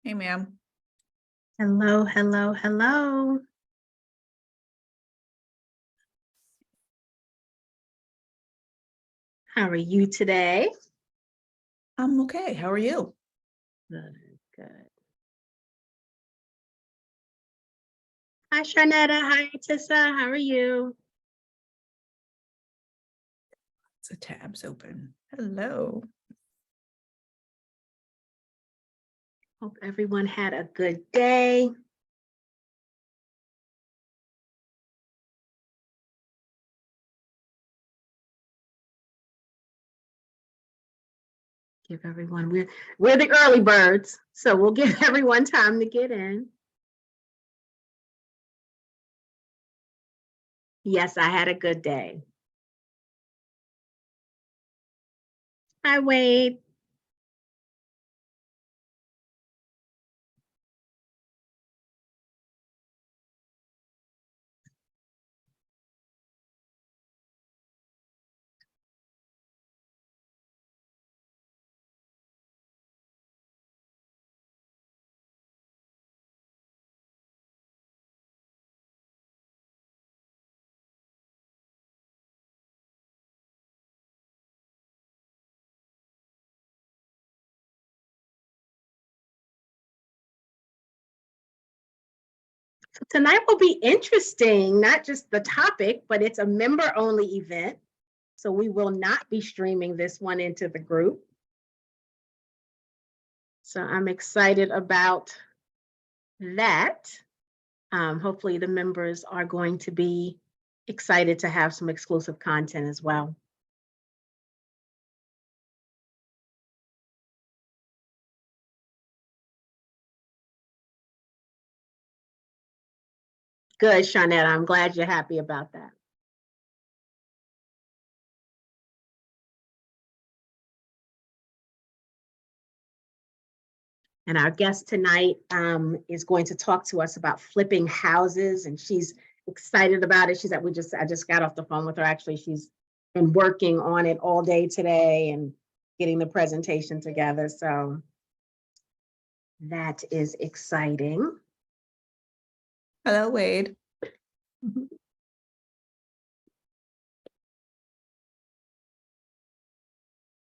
Hey, ma'am. Hello, hello, hello. How are you today? I'm okay. How are you? Good, good. Hi, Sharnetta. Hi, Tissa. How are you? The tab's open. Hello. Hope everyone had a good day. Give everyone, we're the early birds, so we'll give everyone time to get in. Yes, I had a good day. Hi, Wade. Tonight will be interesting, not just the topic, but it's a member-only event. So we will not be streaming this one into the group. So I'm excited about that. Hopefully the members are going to be excited to have some exclusive content as well. Good, Sharnetta. I'm glad you're happy about that. And our guest tonight is going to talk to us about flipping houses, and she's excited about it. She's I just got off the phone with her. Actually, she's been working on it all day today and getting the presentation together. So that is exciting. Hello, Wade.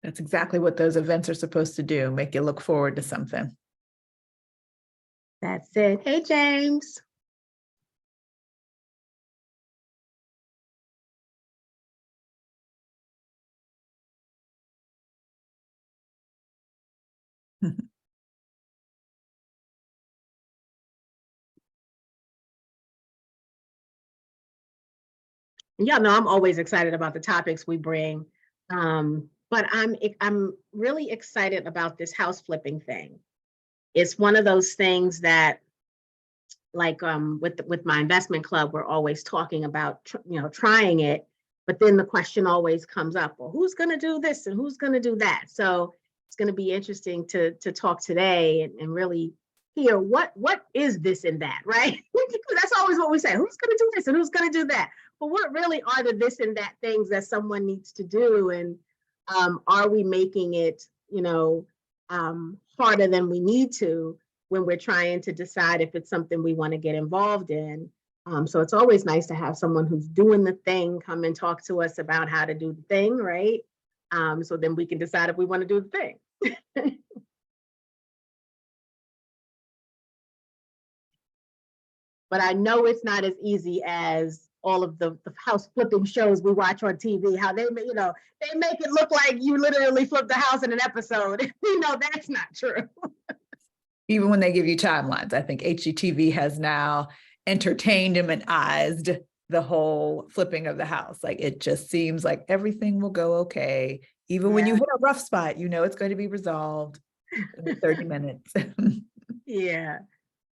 That's exactly what those events are supposed to do, make you look forward to something. That's it. Hey, James. Y'all know I'm always excited about the topics we bring, but I'm really excited about this house flipping thing. It's one of those things that, like with my investment club, we're always talking about trying it, but then the question always comes up: well, who's going to do this and who's going to do that? So it's going to be interesting to talk today and really hear what is this and that, right? That's always what we say: who's going to do this and who's going to do that? But what really are the this and that things that someone needs to do, and are we making it harder than we need to when we're trying to decide if it's something we want to get involved in? So it's always nice to have someone who's doing the thing come and talk to us about how to do the thing, right? So then we can decide if we want to do the thing. But I know it's not as easy as all of the house flipping shows we watch on TV, how they make it look like you literally flipped the house in an episode. That's not true. Even when they give you timelines, I think HGTV has now entertained and humanized the whole flipping of the house. Like, it just seems like everything will go okay. Even when you hit a rough spot, it's going to be resolved in 30 minutes. Yeah.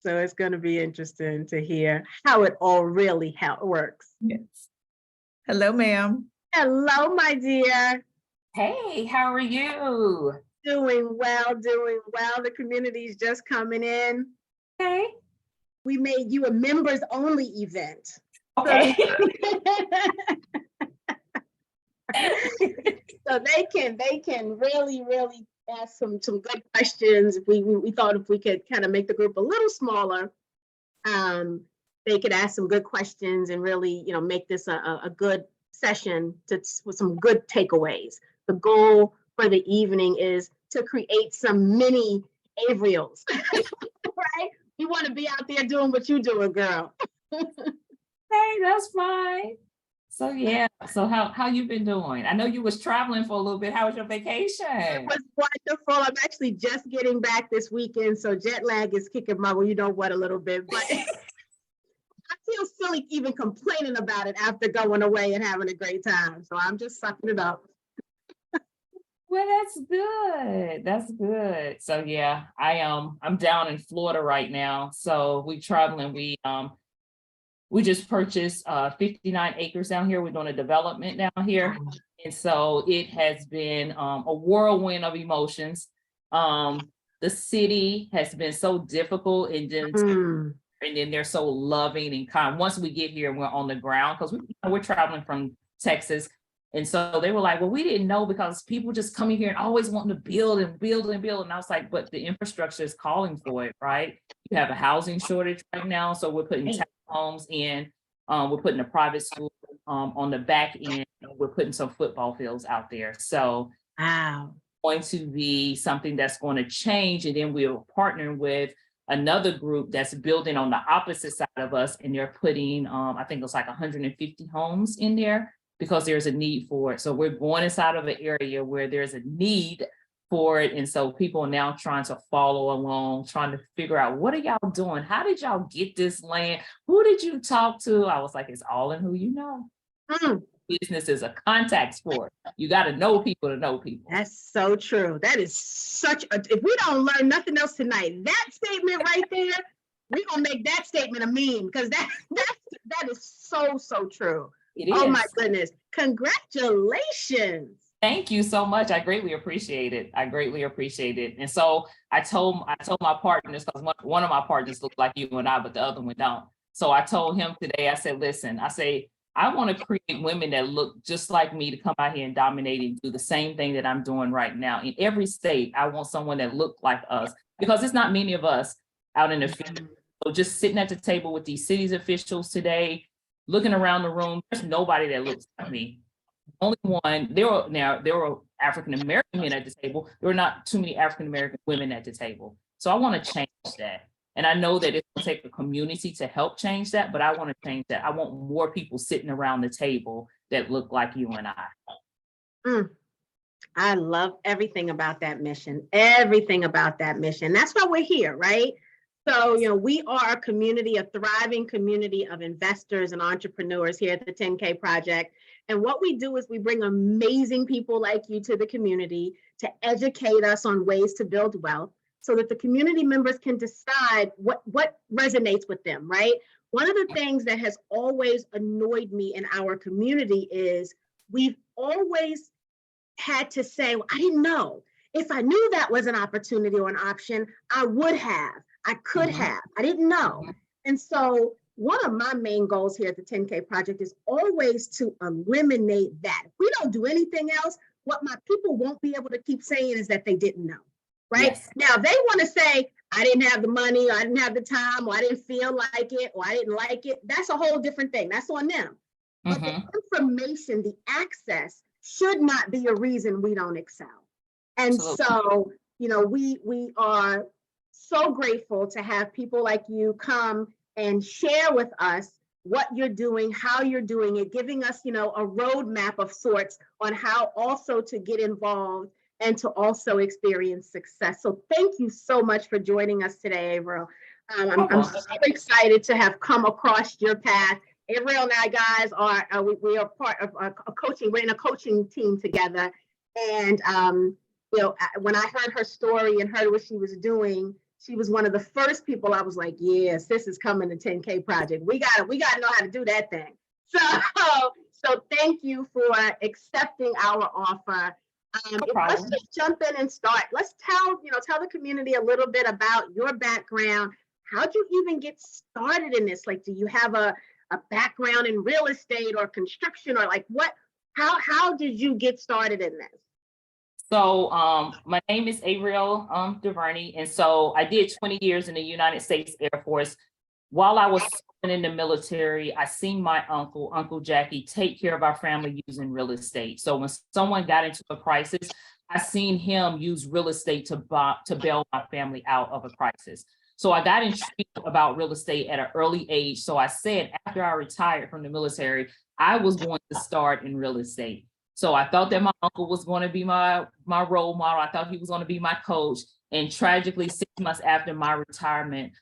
So it's going to be interesting to hear how it all really works. Yes. Hello, ma'am. Hello, my dear. Hey, how are you? Doing well, doing well. The community's just coming in. Okay. We made you a members only event. Okay. So they can really ask some good questions. We thought if we could kind of make the group a little smaller, they could ask some good questions and really, make this a good session with some good takeaways. The goal for the evening is to create some mini Ariels, right? You want to be out there doing what you're doing, girl. Hey, that's fine. So yeah, so how you been doing? I know you was traveling for a little bit. How was your It vacation? was wonderful. I'm actually just getting back this weekend, so jet lag is kicking my, a little bit, but I feel silly even complaining about it after going away and having a great time. So I'm just sucking it up. Well, that's good. That's good. So yeah, I'm down in Florida right now. So we traveling. We just purchased 59 acres down here. We're doing a development down here. And so it has been a whirlwind of emotions. The city has been so difficult, and then they're so loving and kind. Once we get here and we're on the ground, because we're traveling from Texas. And so they were like, well, we didn't know, because people just coming here and always wanting to build and build and build. And I was like, but the infrastructure is calling for it, right? You have a housing shortage right now. So we're putting homes in, we're putting a private school on the back end, and we're putting some football fields out there. So Wow. going to be something that's going to change. And then we're partnering with another group that's building on the opposite side of us, and they're putting I think it's like 150 homes in there, because there's a need for it. So we're going inside of an area where there's a need for it. And so people are now trying to follow along, trying to figure out, what are y'all doing? How did y'all get this land? Who did you talk to? I was like, it's all in who you know. Business is a contact sport. You got to know people to know people. That's so true. That is such a, if we don't learn nothing else tonight, that statement right there, we're going to make that statement a meme, because that is so true. It is. Oh my goodness. Congratulations. Thank you so much. I greatly appreciate it. I greatly appreciate it. And so I told my partners, because one of my partners look like you and I, but the other one don't. So I told him today, I said, listen, I want to create women that look just like me to come out here and dominate and do the same thing that I'm doing right now. In every state, I want someone that looked like us, because it's not many of us out in the field. So just sitting at the table with these city's officials today, looking around the room, there's nobody that looks like me. Only one, there were African-American men at the table. There were not too many African-American women at the table. So I want to change that. And I know that it's going to take a community to help change that, but I want to change that. I want more people sitting around the table that look like you and I. I love everything about that mission. Everything about that mission. That's why we're here, right? So, we are a community, a thriving community of investors and entrepreneurs here at the 10K Project. And what we do is we bring amazing people like you to the community to educate us on ways to build wealth, so that the community members can decide what resonates with them, right? One of the things that has always annoyed me in our community is we've always had to say, well, I didn't know. If I knew that was an opportunity or an option, I would have. I could have. I didn't know. And so one of my main goals here at the 10K Project is always to eliminate that. If we don't do anything else, what my people won't be able to keep saying is that they didn't know, right? Yes. Now, they want to say, I didn't have the money, or I didn't have the time, or I didn't feel like it, or I didn't like it. That's a whole different thing. That's on them. But the information, the access should not be a reason we don't excel. And so, we are so grateful to have people like you come and share with us what you're doing, how you're doing it, giving us, a roadmap of sorts on how also to get involved and to also experience success. So thank you so much for joining us today, Ariel. I'm so excited to have come across your path. Ariel and I, guys, we are part of a coaching. We're in a coaching team together. And, when I heard her story and heard what she was doing, she was one of the first people I was like, yes, this is coming to 10K Project. We got to know how to do that thing. So thank you for accepting our offer. Let's just jump in and start. Let's tell the community a little bit about your background. How'd you even get started in this? Like, do you have a background in real estate or construction, or like what? How did you get started in this? So my name is Ariel DuVerney, and so I did 20 years in the United States Air Force. While I was in the military, I seen my Uncle Jackie, take care of our family using real estate. So when someone got into a crisis, I seen him use real estate to bail my family out of a crisis. So I got intrigued about real estate at an early age. So I said, after I retired from the military, I was going to start in real estate. So I thought that my uncle was going to be my role model. I thought he was going to be my coach. And tragically, 6 months after my retirement,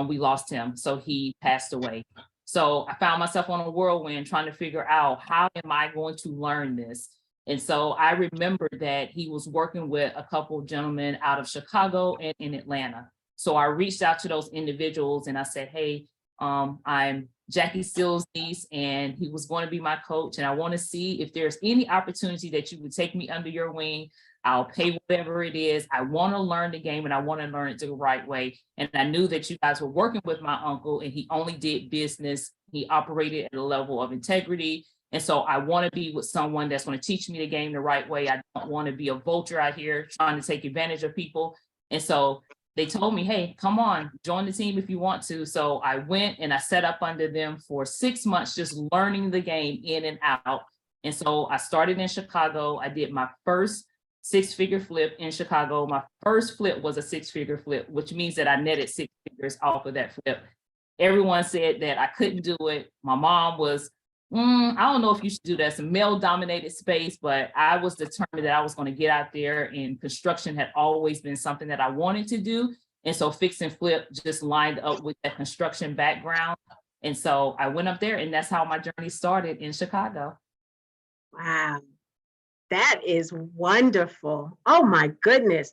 we lost him. So he passed away. So I found myself on a whirlwind trying to figure out, how am I going to learn this? And so I remember that he was working with a couple of gentlemen out of Chicago and in Atlanta. So I reached out to those individuals and I said, hey, I'm Jackie Steele's niece, and he was going to be my coach. And I want to see if there's any opportunity that you would take me under your wing. I'll pay whatever it is. I want to learn the game, and I want to learn it the right way. And I knew that you guys were working with my uncle, and he only did business. He operated at a level of integrity. And so I want to be with someone that's going to teach me the game the right way. I don't want to be a vulture out here trying to take advantage of people. And so they told me, hey, come on, join the team if you want to. So I went and I set up under them for 6 months, just learning the game in and out. And so I started in Chicago. I did my first 6-figure flip in Chicago. My first flip was a 6-figure flip, which means that I netted 6 figures off of that flip. Everyone said that I couldn't do it. My mom was, I don't know if you should do that. It's a male-dominated space, but I was determined that I was going to get out there, and construction had always been something that I wanted to do. And so fix and flip just lined up with that construction background. And so I went up there, and that's how my journey started in Chicago. Wow, that is wonderful. Oh my goodness.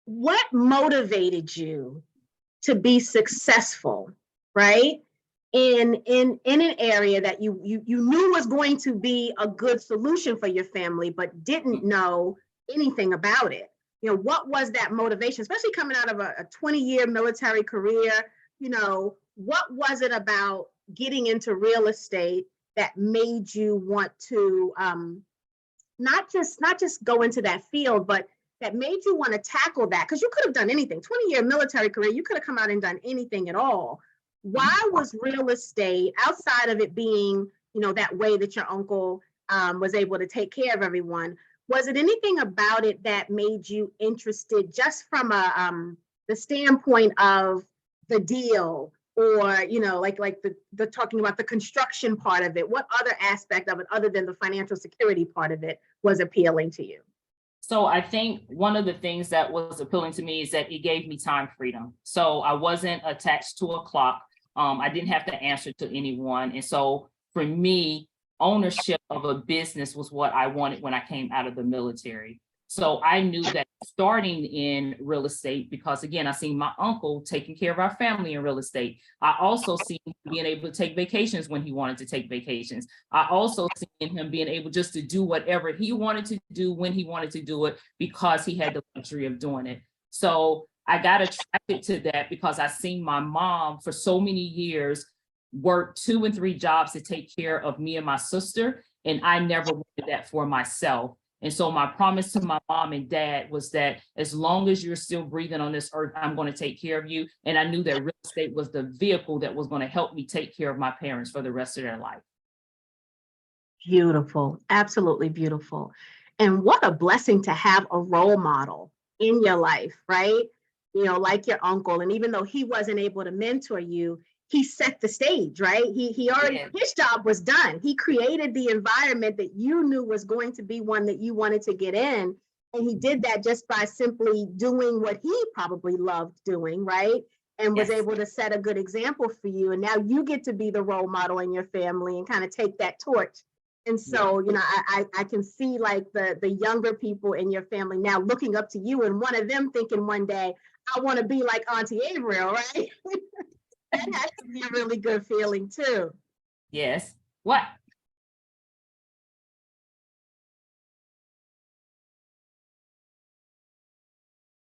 What motivated you to be successful, right? In an area that you knew was going to be a good solution for your family, but didn't know anything about it. You know, what was that motivation, especially coming out of a 20-year military career? You know, what was it about getting into real estate that made you want to not just go into that field, but that made you want to tackle that? Because you could have done anything. 20-year military career, you could have come out and done anything at all. Why was real estate, outside of it being, you know, that way that your uncle was able to take care of everyone, was it anything about it that made you interested, just from the standpoint of the deal, or, you know, like the talking about the construction part of it? What other aspect of it, other than the financial security part of it, was appealing to you? So I think one of the things that was appealing to me is that it gave me time freedom. So I wasn't attached to a clock. I didn't have to answer to anyone. And so for me, ownership of a business was what I wanted when I came out of the military. So I knew that starting in real estate, because again, I seen my uncle taking care of our family in real estate. I also seen him being able to take vacations when he wanted to take vacations. I also seen him being able just to do whatever he wanted to do when he wanted to do it, because he had the luxury of doing it. So I got attracted to that because I seen my mom for so many years work 2 and 3 jobs to take care of me and my sister. And I never wanted that for myself. And so my promise to my mom and dad was that as long as you're still breathing on this earth, I'm going to take care of you. And I knew that real estate was the vehicle that was going to help me take care of my parents for the rest of their life. Beautiful, absolutely beautiful. And what a blessing to have a role model in your life, right? You know, like your uncle. And even though he wasn't able to mentor you, he set the stage, right? He already, his job was done. He created the environment that you knew was going to be one that you wanted to get in. And he did that just by simply doing what he probably loved doing, right? And was able to set a good example for you. And now you get to be the role model in your family and kind of take that torch. And so, you know, I can see like the younger people in your family now looking up to you, and one of them thinking one day, I want to be like Auntie Ariel, right? That has to be a really good feeling too. Yes. What?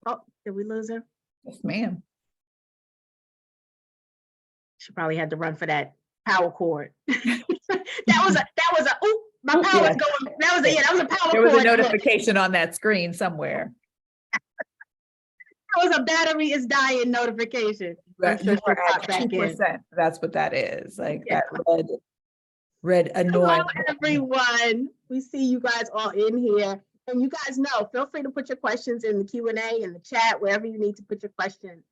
Oh, did we lose her? Yes, ma'am. She probably had to run for that power cord. that was a oop, My power was Yes. going, that was a power There was a cord. notification on that screen somewhere. That was a battery is dying notification. I'm Right, sure you she'll were pop at back in. 2%. That's what that is. Like Yeah. that red Hello, annoying. everyone. We see you guys all in here. And you guys know, feel free to put your questions in the Q&A, in the chat, wherever you need to put your question.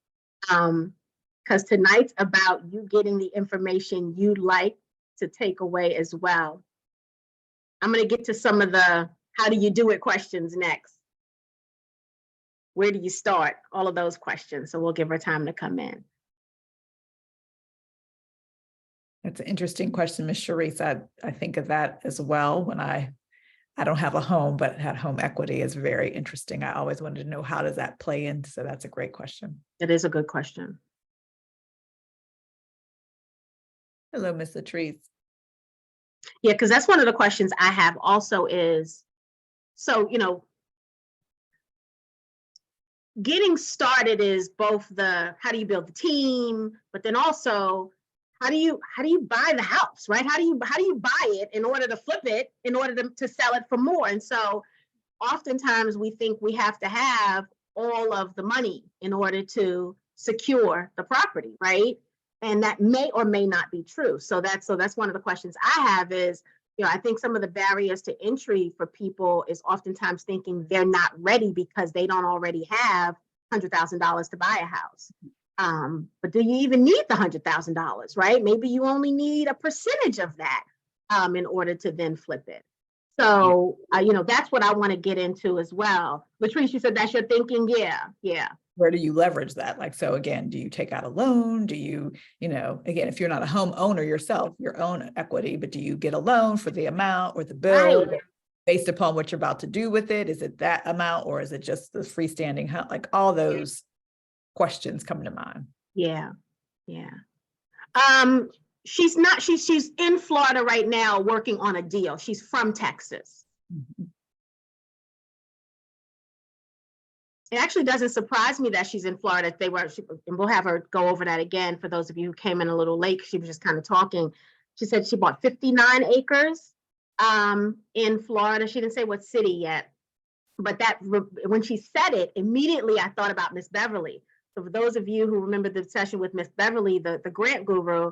Because tonight's about you getting the information you'd like to take away as well. I'm going to get to some of the how do you do it questions next. Where do you start? All of those questions. So we'll give her time to come in. That's an interesting question, Ms. Sharice. I think of that as well when I don't have a home, but had home equity is very interesting. I always wanted to know how does that play in? So that's a great question. It is a good question. Hello, Ms. Latrice. Yeah, because that's one of the questions I have also is, so, you know, getting started is both the, how do you build the team, but then also, how do you buy the house, right? How do you buy it in order to flip it, in order to sell it for more? And so oftentimes we think we have to have all of the money in order to secure the property, right? And that may or may not be true. So that's one of the questions I have is, you know, I think some of the barriers to entry for people is oftentimes thinking they're not ready because they don't already have $100,000 to buy a house. But do you even need the $100,000, right? Maybe you only need a percentage of that in order to then flip it. So, you know, that's what I want to get into as well. Latrice, you said that's your thinking. Yeah. Where do you leverage that? Like, so again, do you take out a loan? Do you, you know, again, if you're not a homeowner yourself, your own equity, but do you get a loan for the amount or the bill based upon what you're about to do with it? Is it that amount or is it just the freestanding house? Like all those questions come to mind. Yeah. She's in Florida right now working on a deal. She's from Texas. Mm-hmm. It actually doesn't surprise me that she's in Florida. And we'll have her go over that again for those of you who came in a little late. She was just kind of talking. She said she bought 59 acres in Florida. She didn't say what city yet, but when she said it, immediately I thought about Miss Beverly. So for those of you who remember the session with Miss Beverly, the grant guru,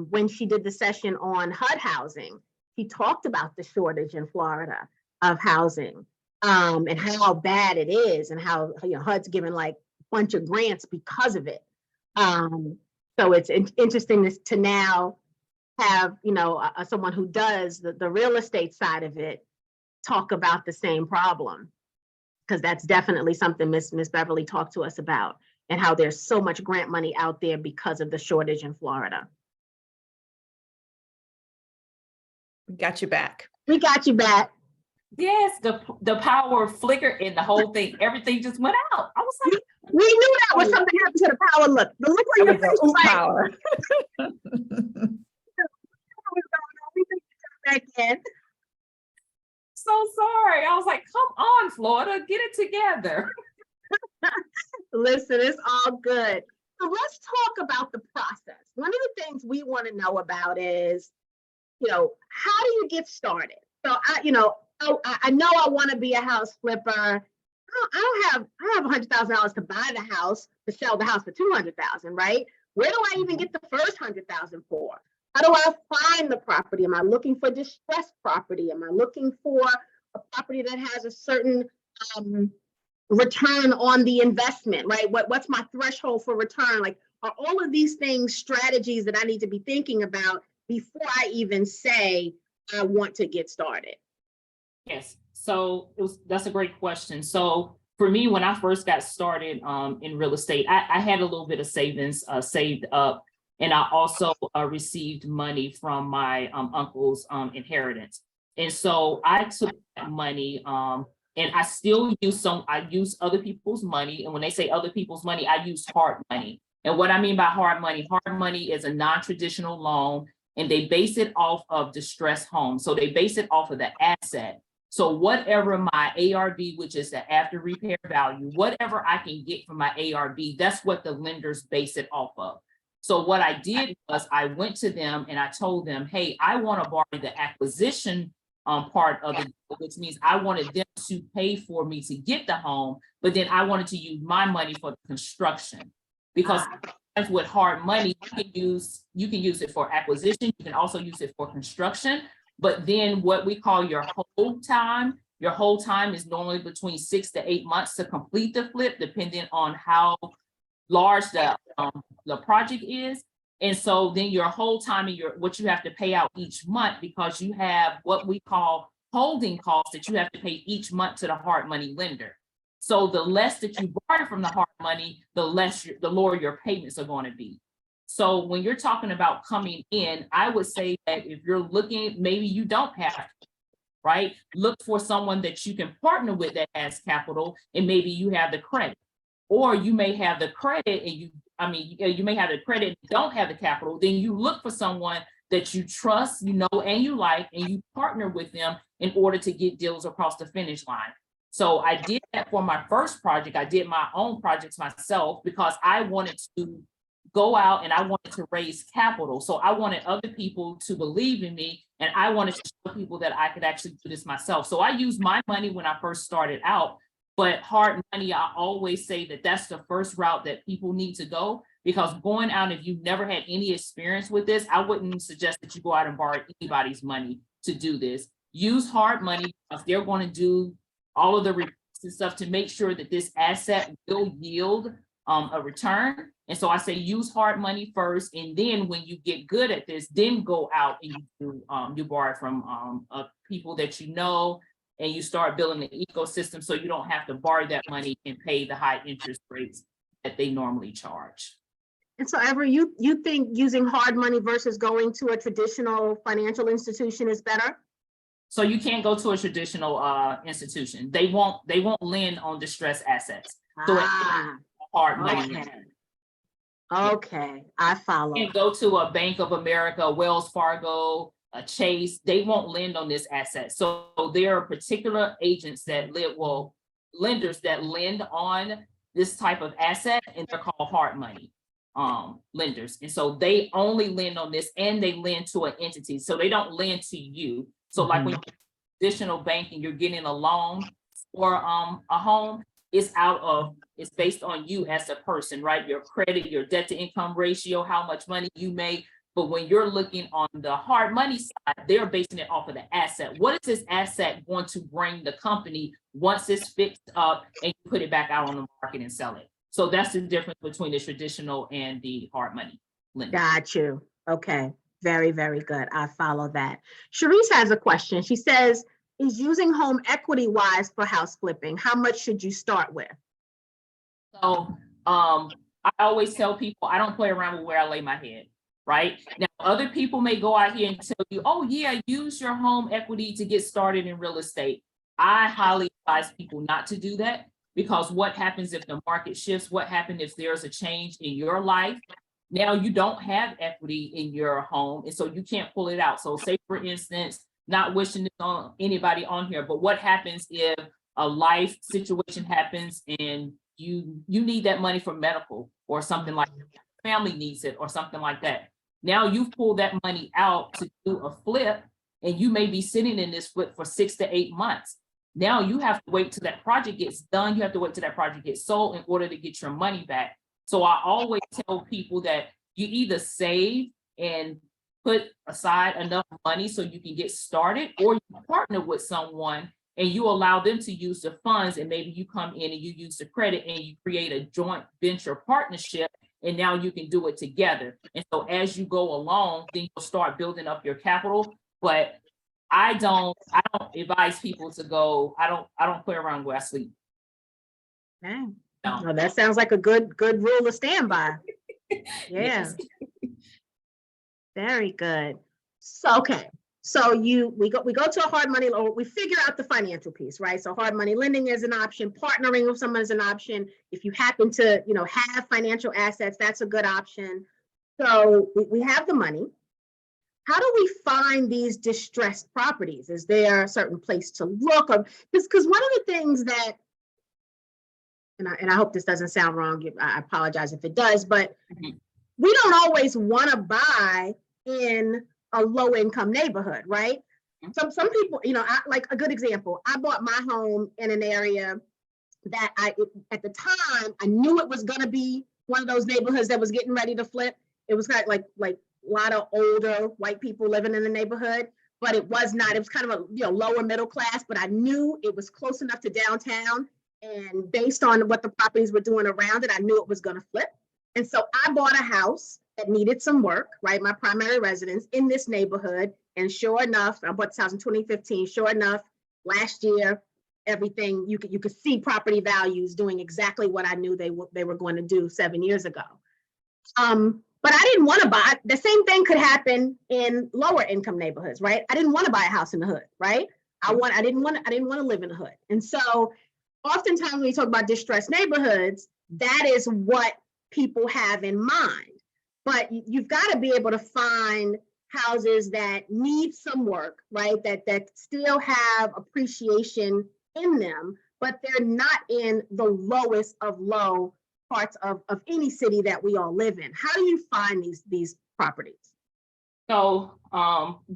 when she did the session on HUD housing, she talked about the shortage in Florida of housing. And how bad it is and how, you know, HUD's given like a bunch of grants because of it. So it's interesting to now have, you know, someone who does the real estate side of it talk about the same problem, because that's definitely something Miss Beverly talked to us about and how there's so much grant money out there because of the shortage in Florida. We got you back. We got you back. Yes, the power flickered and the whole thing, everything just went out. I was like, we knew that was something happened to the power. Look, the look on your face was like, power. back in. so sorry. I was like, come on, Florida, get it together. Listen, it's all good. So let's talk about the process. One of the things we want to know about is, you know, how do you get started? So I know I want to be a house flipper. I don't have $100,000 to buy the house, to sell the house for $200,000, right? Where do I even get the first $100,000 for? How do I find the property? Am I looking for distressed property? Am I looking for a property that has a certain return on the investment, right? What's my threshold for return? Like, are all of these things strategies that I need to be thinking about before I even say I want to get started? Yes, so that's a great question. So for me, when I first got started in real estate, I had a little bit of savings saved up, and I also received money from my uncle's inheritance. And so I took that money and I still use I use other people's money. And when they say other people's money, I use hard money. And what I mean by hard money is a non-traditional loan, and they base it off of distressed homes. So they base it off of the asset. So whatever my ARV, which is the after repair value, whatever I can get from my ARV, that's what the lenders base it off of. So what I did was I went to them and I told them, hey, I want to borrow the acquisition part of the deal, which means I wanted them to pay for me to get the home, but then I wanted to use my money for the construction. Because as with hard money, you can use it for acquisition, you can also use it for construction. But then what we call your hold time is normally between 6 to 8 months to complete the flip, depending on how large the project is. And so then your whole time and what you have to pay out each month, because you have what we call holding costs that you have to pay each month to the hard money lender. So the less that you borrow from the hard money, the lower your payments are going to be. So when you're talking about coming in, I would say that if you're looking, maybe you don't have, right? Look for someone that you can partner with that has capital, and maybe you have the credit. Or you may have the credit and you may have the credit and don't have the capital. Then you look for someone that you trust, you know, and you like, and you partner with them in order to get deals across the finish line. So I did that for my first project. I did my own projects myself because I wanted to go out and I wanted to raise capital. So I wanted other people to believe in me, and I wanted to show people that I could actually do this myself. So I used my money when I first started out. But hard money, I always say that that's the first route that people need to go, because going out, if you've never had any experience with this, I wouldn't suggest that you go out and borrow anybody's money to do this. Use hard money because they're going to do all of the reports and stuff to make sure that this asset will yield a return. And so I say use hard money first, and then when you get good at this, then go out and you borrow from people that you know. And you start building the ecosystem so you don't have to borrow that money and pay the high interest rates that they normally charge. And so, Avery, you think using hard money versus going to a traditional financial institution is better? So you can't go to a traditional institution. They won't lend on distressed assets. So hard money. Okay, I follow. You can't go to a Bank of America, Wells Fargo, a Chase. They won't lend on this asset. So there are particular agents that lenders that lend on this type of asset, and they're called hard money lenders. And so they only lend on this, and they lend to an entity. So they don't lend to you. So like when you're traditional banking, you're getting a loan for a home, it's based on you as a person, right? Your credit, your debt to income ratio, how much money you make. But when you're looking on the hard money side, they're basing it off of the asset. What is this asset going to bring the company once it's fixed up and you put it back out on the market and sell it? So that's the difference between the traditional and the hard money lending. Got you. Okay. Very, very good. I follow that. Sharice has a question. She says, is using home equity wise for house flipping? How much should you start with? So I always tell people, I don't play around with where I lay my head. Right now, other people may go out here and tell you, oh yeah, use your home equity to get started in real estate. I highly advise people not to do that, because what happens if the market shifts? What happens if there's a change in your life? Now you don't have equity in your home, and so you can't pull it out. So say for instance, not wishing this on anybody on here, but what happens if a life situation happens and you need that money for medical or something like that? Family needs it or something like that. Now you've pulled that money out to do a flip, and you may be sitting in this flip for 6 to 8 months. Now you have to wait till that project gets done. You have to wait till that project gets sold in order to get your money back. So I always tell people that you either save and put aside enough money so you can get started, or you partner with someone and you allow them to use the funds, and maybe you come in and you use the credit and you create a joint venture partnership. And now you can do it together. And so as you go along, then you'll start building up your capital. But I don't advise people to go, I don't play around where I sleep. Okay. No. Well, that sounds like a good rule to stand by. Yeah. Yes. Very good. So, okay. So we go to a hard money, or we figure out the financial piece, right? So hard money lending is an option, partnering with someone is an option. If you happen to, have financial assets, that's a good option. So we have the money. How do we find these distressed properties? Is there a certain place to look? Because one of the things that, and I hope this doesn't sound wrong, I apologize if it does, but we don't always want to buy in a low-income neighborhood, right? some people, like a good example, I bought my home in an area that at the time, I knew it was going to be one of those neighborhoods that was getting ready to flip. It was kind of like a lot of older white people living in the neighborhood, but it was not. It was kind of a lower middle class, but I knew it was close enough to downtown. And based on what the properties were doing around it, I knew it was going to flip. And so I bought a house that needed some work, right? My primary residence in this neighborhood. And sure enough, I bought this house in 2015. Sure enough, last year, everything, you could see property values doing exactly what I knew they were going to do 7 years ago. But I didn't want to buy. The same thing could happen in lower income neighborhoods, right? I didn't want to buy a house in the hood, right? I didn't want to live in the hood. And so oftentimes when we talk about distressed neighborhoods, that is what people have in mind. But you've got to be able to find houses that need some work, right? That still have appreciation in them, but they're not in the lowest of low parts of any city that we all live in. How do you find these properties? So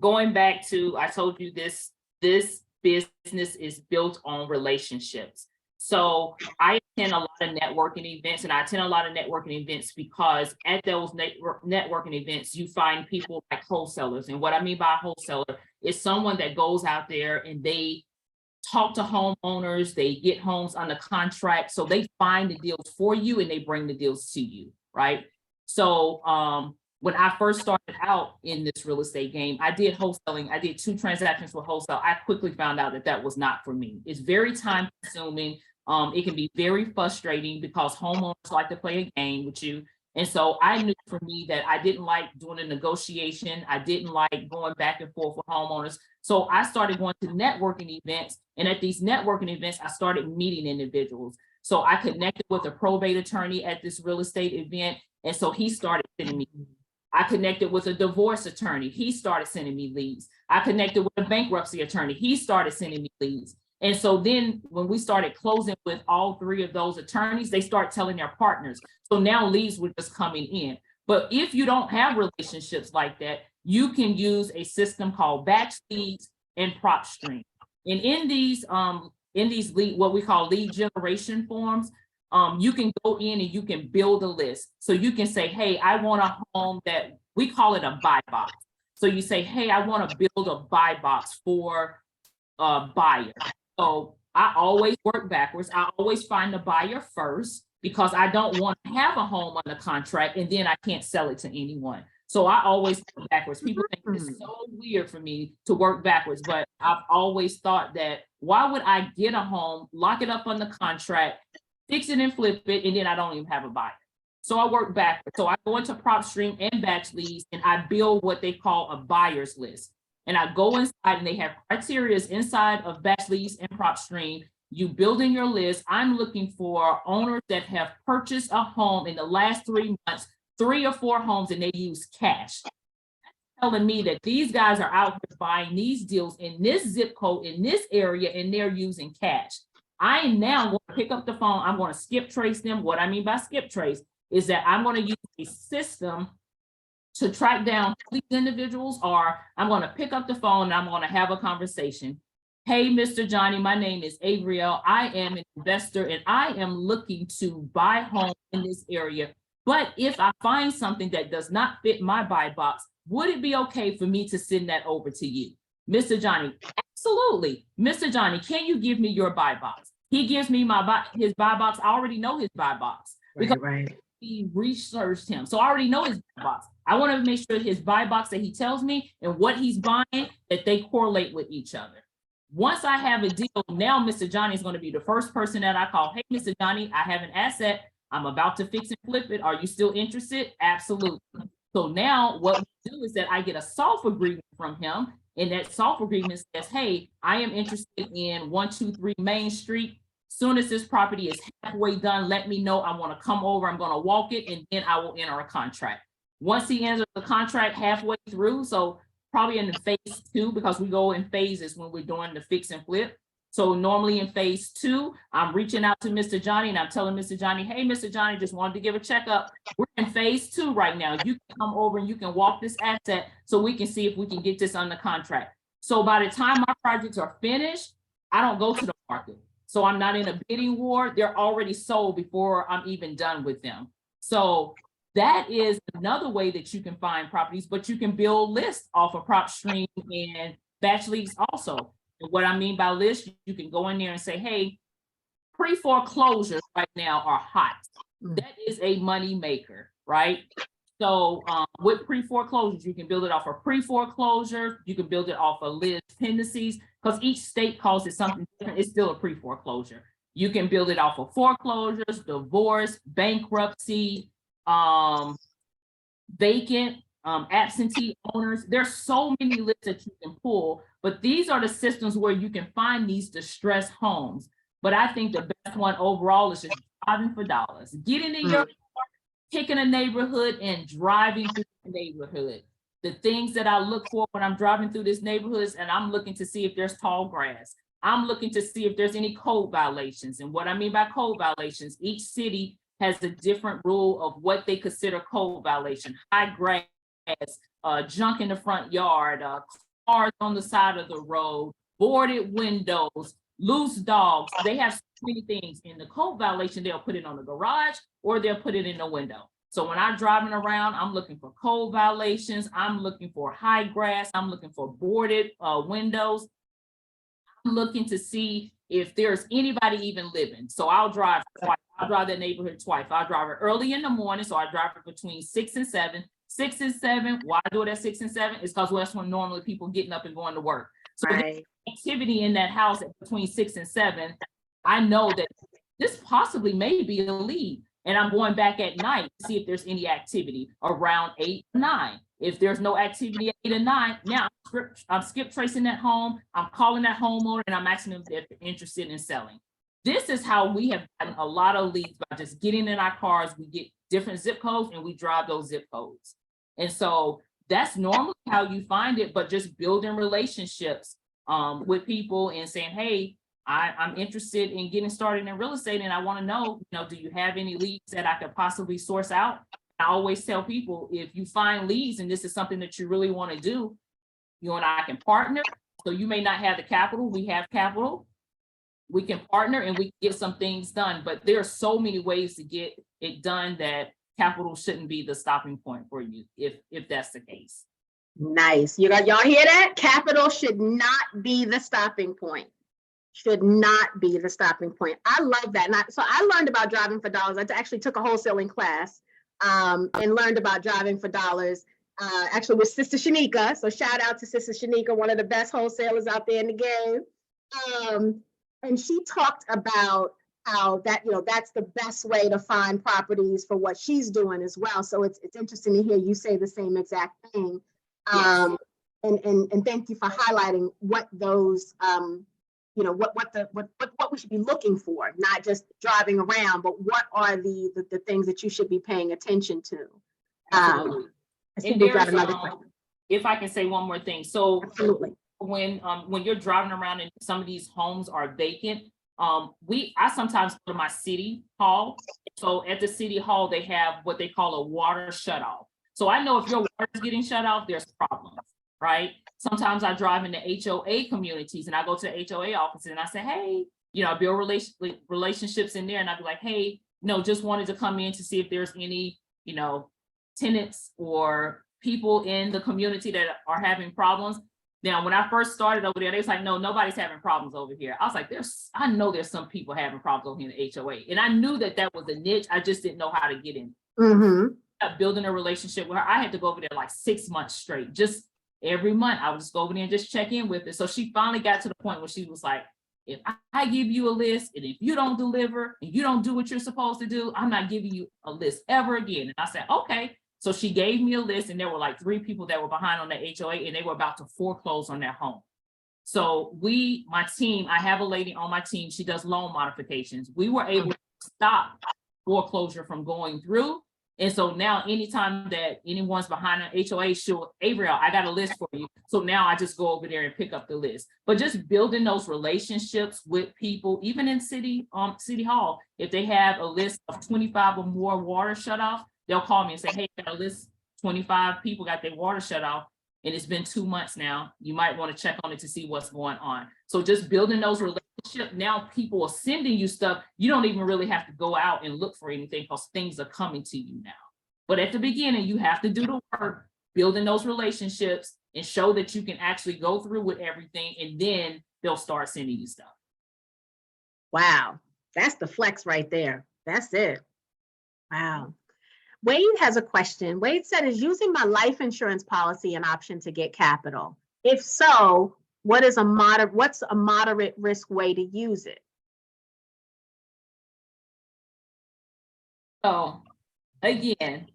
going back to, I told you this business is built on relationships. So I attend a lot of networking events, and I attend a lot of networking events because at those networking events, you find people like wholesalers. And what I mean by wholesaler is someone that goes out there and they talk to homeowners, they get homes under contract. So they find the deals for you and they bring the deals to you, right? So when I first started out in this real estate game, I did wholesaling. I did 2 transactions with wholesale. I quickly found out that was not for me. It's very time consuming. It can be very frustrating because homeowners like to play a game with you. And so I knew for me that I didn't like doing a negotiation. I didn't like going back and forth with homeowners. So I started going to networking events. And at these networking events, I started meeting individuals. So I connected with a probate attorney at this real estate event. And so he started sending me. I connected with a divorce attorney. He started sending me leads. I connected with a bankruptcy attorney. He started sending me leads. And so then when we started closing with all 3 of those attorneys, they start telling their partners. So now leads were just coming in. But if you don't have relationships like that, you can use a system called batch leads and prop stream. And in these lead, what we call lead generation forms, you can go in and you can build a list. So you can say, hey, I want a home that we call it a buy box. So you say, hey, I want to build a buy box for a buyer. So I always work backwards. I always find the buyer first because I don't want to have a home under contract and then I can't sell it to anyone. So I always work backwards. People think it's so weird for me to work backwards, but I've always thought that why would I get a home, lock it up under contract, fix it and flip it, and then I don't even have a buyer. So I work backwards. So I go into prop stream and batch leads and I build what they call a buyer's list. And I go inside and they have criteria inside of batch leads and prop stream. You build in your list. I'm looking for owners that have purchased a home in the last 3 months, 3 or 4 homes, and they use cash. That's telling me that these guys are out here buying these deals in this zip code, in this area, and they're using cash. I am now going to pick up the phone. I'm going to skip trace them. What I mean by skip trace is that I'm going to use a system to track down these individuals, or I'm going to pick up the phone and I'm going to have a conversation. Hey, Mr. Johnny, my name is Ariel. I am an investor and I am looking to buy homes in this area. But if I find something that does not fit my buy box, would it be okay for me to send that over to you? Mr. Johnny, absolutely. Mr. Johnny, can you give me your buy box? He gives me his buy box. I already know his buy box because we researched him. So I already know his buy box. I want to make sure his buy box that he tells me and what he's buying, that they correlate with each other. Once I have a deal, now Mr. Johnny is going to be the first person that I call. Hey, Mr. Johnny, I have an asset. I'm about to fix and flip it. Are you still interested? Absolutely. So now what we do is that I get a soft agreement from him. And that soft agreement says, hey, I am interested in 123 Main Street. Soon as this property is halfway done, let me know. I want to come over. I'm going to walk it and then I will enter a contract. Once he enters the contract halfway through, so probably in the phase 2, because we go in phases when we're doing the fix and flip. So normally in phase 2, I'm reaching out to Mr. Johnny and I'm telling Mr. Johnny, hey, Mr. Johnny, just wanted to give a checkup. We're in phase 2 right now. You can come over and you can walk this asset so we can see if we can get this under contract. So by the time my projects are finished, I don't go to the market. So I'm not in a bidding war. They're already sold before I'm even done with them. So that is another way that you can find properties, but you can build lists off of PropStream and Batch Leads also. And what I mean by list, you can go in there and say, hey, pre-foreclosures right now are hot. That is a money maker, right? So with pre-foreclosures, you can build it off of pre-foreclosure, you can build it off of list tendencies, because each state calls it something different. It's still a pre-foreclosure. You can build it off of foreclosures, divorce, bankruptcy, vacant, absentee owners. There's so many lists that you can pull, but these are the systems where you can find these distressed homes. But I think the best one overall is just driving for dollars. Getting in your car, picking a neighborhood and driving through the neighborhood. The things that I look for when I'm driving through this neighborhoods, and I'm looking to see if there's tall grass. I'm looking to see if there's any code violations. And what I mean by code violations, each city has a different rule of what they consider code violation. High grass, junk in the front yard, cars on the side of the road, boarded windows, loose dogs. They have so many things. In the code violation, they'll put it on the garage or they'll put it in the window. So when I'm driving around, I'm looking for code violations. I'm looking for high grass. I'm looking for boarded windows. I'm looking to see if there's anybody even living. So I'll drive twice. I'll drive that neighborhood twice. I'll drive it early in the morning. So I drive it between 6 and 7. 6 and 7. Why do it at 6 and 7? It's because that's when normally people getting up and going to work. So Right. activity in that house at between 6 and 7, I know that this possibly may be a lead. And I'm going back at night to see if there's any activity around 8 or 9. If there's no activity at 8 or 9, now I'm skip tracing that home. I'm calling that homeowner and I'm asking them if they're interested in selling. This is how we have gotten a lot of leads by just getting in our cars. We get different zip codes and we drive those zip codes. And so that's normally how you find it, but just building relationships with people and saying, hey, I'm interested in getting started in real estate and I want to know, do you have any leads that I could possibly source out? I always tell people, if you find leads and this is something that you really want to do, you and I can partner. So you may not have the capital, we have capital. We can partner and we can get some things done, but there are so many ways to get it done that capital shouldn't be the stopping point for you, if that's the case. Nice. Y'all hear that? Capital should not be the stopping point. Should not be the stopping point. I love that. And so I learned about driving for dollars. I actually took a wholesaling class and learned about driving for dollars, actually with Sister Shanika. So shout out to Sister Shanika, one of the best wholesalers out there in the game. And she talked about how that, that's the best way to find properties for what she's doing as well. So it's interesting to hear you say the same exact thing. Yes. And thank you for highlighting what those, what we should be looking for, not just driving around, but what are the things that you should be paying attention to. And if I can say one more thing. So absolutely. When you're driving around and some of these homes are vacant, I sometimes go to my city hall. So at the city hall, they have what they call a water shutoff. So I know if your water is getting shut off, there's problems, right? Sometimes I drive into HOA communities and I go to the HOA office and I say, hey, I build relationships in there and I'd be like, hey, just wanted to come in to see if there's any, tenants or people in the community that are having problems. Now, when I first started over there, they was like, no, nobody's having problems over here. I was like, I know there's some people having problems over here in the HOA. And I knew that was a niche. I just didn't know how to get in. Building a relationship with her. I had to go over there like 6 months straight. Just every month, I would just go over there and just check in with her. So she finally got to the point where she was like, if I give you a list and if you don't deliver and you don't do what you're supposed to do, I'm not giving you a list ever again. And I said, okay. So she gave me a list and there were like 3 people that were behind on the HOA and they were about to foreclose on their home. So my team, I have a lady on my team, she does loan modifications. We were able to stop foreclosure from going through. And so now anytime that anyone's behind an HOA, Ariel, I got a list for you. So now I just go over there and pick up the list. But just building those relationships with people, even in city hall, if they have a list of 25 or more water shut off, they'll call me and say, hey, I got a list, 25 people got their water shut off. and it's been 2 months now, you might want to check on it to see what's going on. So just building those relationships, now people are sending you stuff. You don't even really have to go out and look for anything because things are coming to you now. But at the beginning, you have to do the work, building those relationships and show that you can actually go through with everything, and then they'll start sending you stuff. Wow, that's the flex right there. That's it. Wow. Wade has a question. Wade said, is using my life insurance policy an option to get capital? If so, what's a moderate risk way to use it? So again,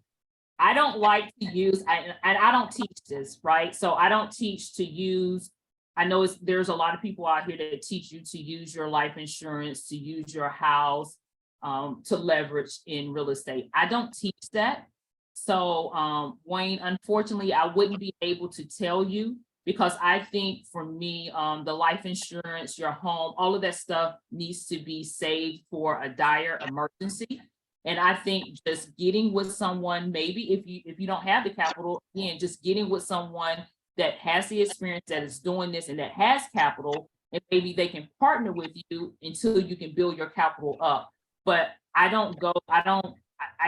I don't like to use, I don't teach this, right? So I don't teach to use, I know there's a lot of people out here that teach you to use your life insurance, to use your house, to leverage in real estate. I don't teach that. So Wayne, unfortunately, I wouldn't be able to tell you, because I think for me, the life insurance, your home, all of that stuff needs to be saved for a dire emergency. And I think just getting with someone, maybe if you don't have the capital, again, just getting with someone that has the experience, that is doing this and that has capital, and maybe they can partner with you until you can build your capital up. But I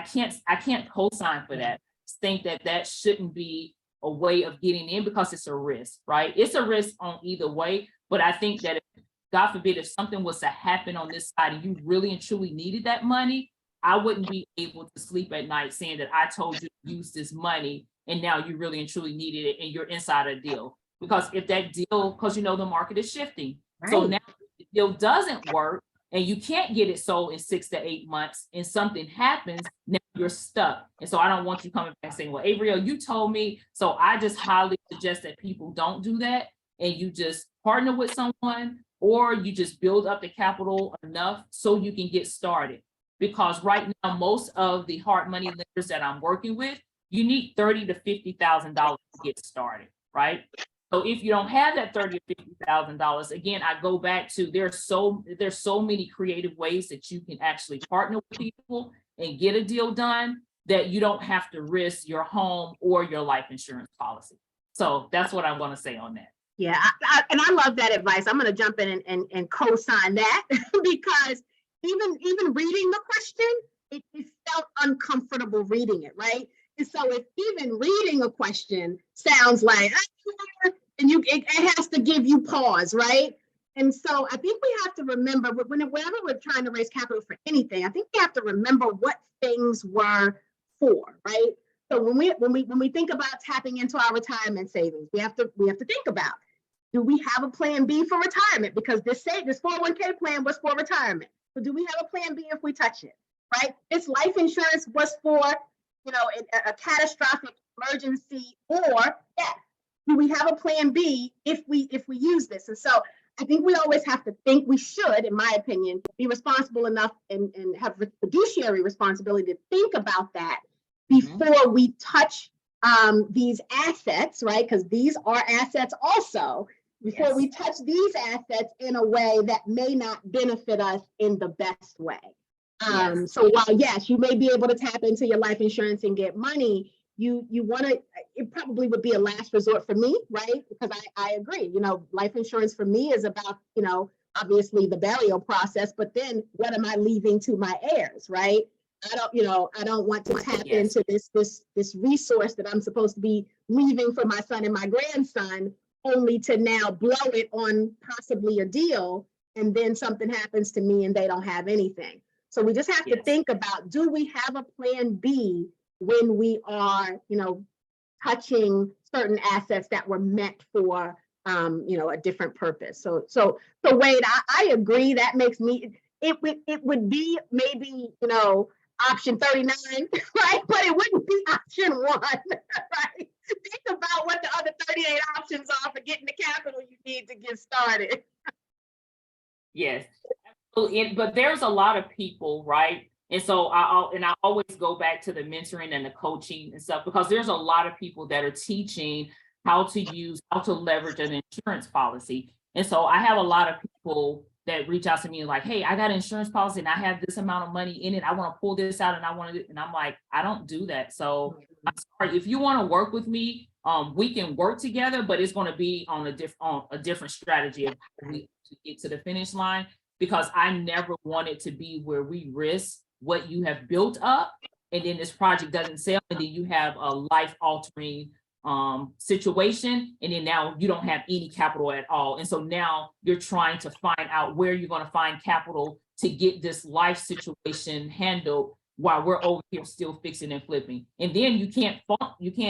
can't co-sign for that. I think that shouldn't be a way of getting in, because it's a risk, right? It's a risk on either way. But I think that if, God forbid, if something was to happen on this side and you really and truly needed that money, I wouldn't be able to sleep at night saying that I told you to use this money and now you really and truly needed it and you're inside a deal. Because if that deal, because the market is shifting. Right. So now if the deal doesn't work and you can't get it sold in 6 to 8 months and something happens, now you're stuck. And so I don't want you coming back saying, well, Ariel, you told me. So I just highly suggest that people don't do that, and you just partner with someone, or you just build up the capital enough so you can get started. Because right now, most of the hard money lenders that I'm working with, you need $30,000 to $50,000 to get started, right? So if you don't have that $30,000 to $50,000, again, I go back to there's so many creative ways that you can actually partner with people and get a deal done, that you don't have to risk your home or your life insurance policy. So that's what I want to say on that. Yeah, and I love that advice. I'm going to jump in and co-sign that because even reading the question, it felt uncomfortable reading it, right? And so if even reading a question sounds like, and it has to give you pause, right? And so I think we have to remember, whenever we're trying to raise capital for anything, I think we have to remember what things were for, right? So when we think about tapping into our retirement savings, we have to think about, do we have a plan B for retirement? Because this 401k plan was for retirement. So do we have a plan B if we touch it, right? This life insurance was for, a catastrophic emergency, or do we have a plan B if we use this? And so I think we always have to think, we should, in my opinion, be responsible enough and have fiduciary responsibility to think about that before we touch these assets, right? Because these are assets also, before we touch these assets in a way that may not benefit us in the best way. So while, yes, you may be able to tap into your life insurance and get money, you want to, it probably would be a last resort for me, right? Because I agree, life insurance for me is about, obviously the burial process, but then what am I leaving to my heirs, right? I don't want to tap into this resource that I'm supposed to be leaving for my son and my grandson, only to now blow it on possibly a deal, and then something happens to me and they don't have anything. So we just have to think about, do we have a plan B when we are, touching certain assets that were meant for, a different purpose. So Wade, I agree. That makes me, it would be maybe, option 39, right? But it wouldn't be option 1, right? Think about what the other 38 options are for getting the capital you need to get started. Yes, but there's a lot of people, right? And so I always go back to the mentoring and the coaching and stuff, because there's a lot of people that are teaching how to leverage an insurance policy. And so I have a lot of people that reach out to me and like, hey, I got an insurance policy and I have this amount of money in it. I want to pull this out and I want to, and I'm like, I don't do that. So I'm sorry, if you want to work with me, we can work together, but it's going to be on a different strategy of how we get to the finish line, because I never want it to be where we risk what you have built up and then this project doesn't sell and then you have a life altering situation, and then now you don't have any capital at all. And so now you're trying to find out where you're going to find capital to get this life situation handled while we're over here still fixing and flipping. And then you can't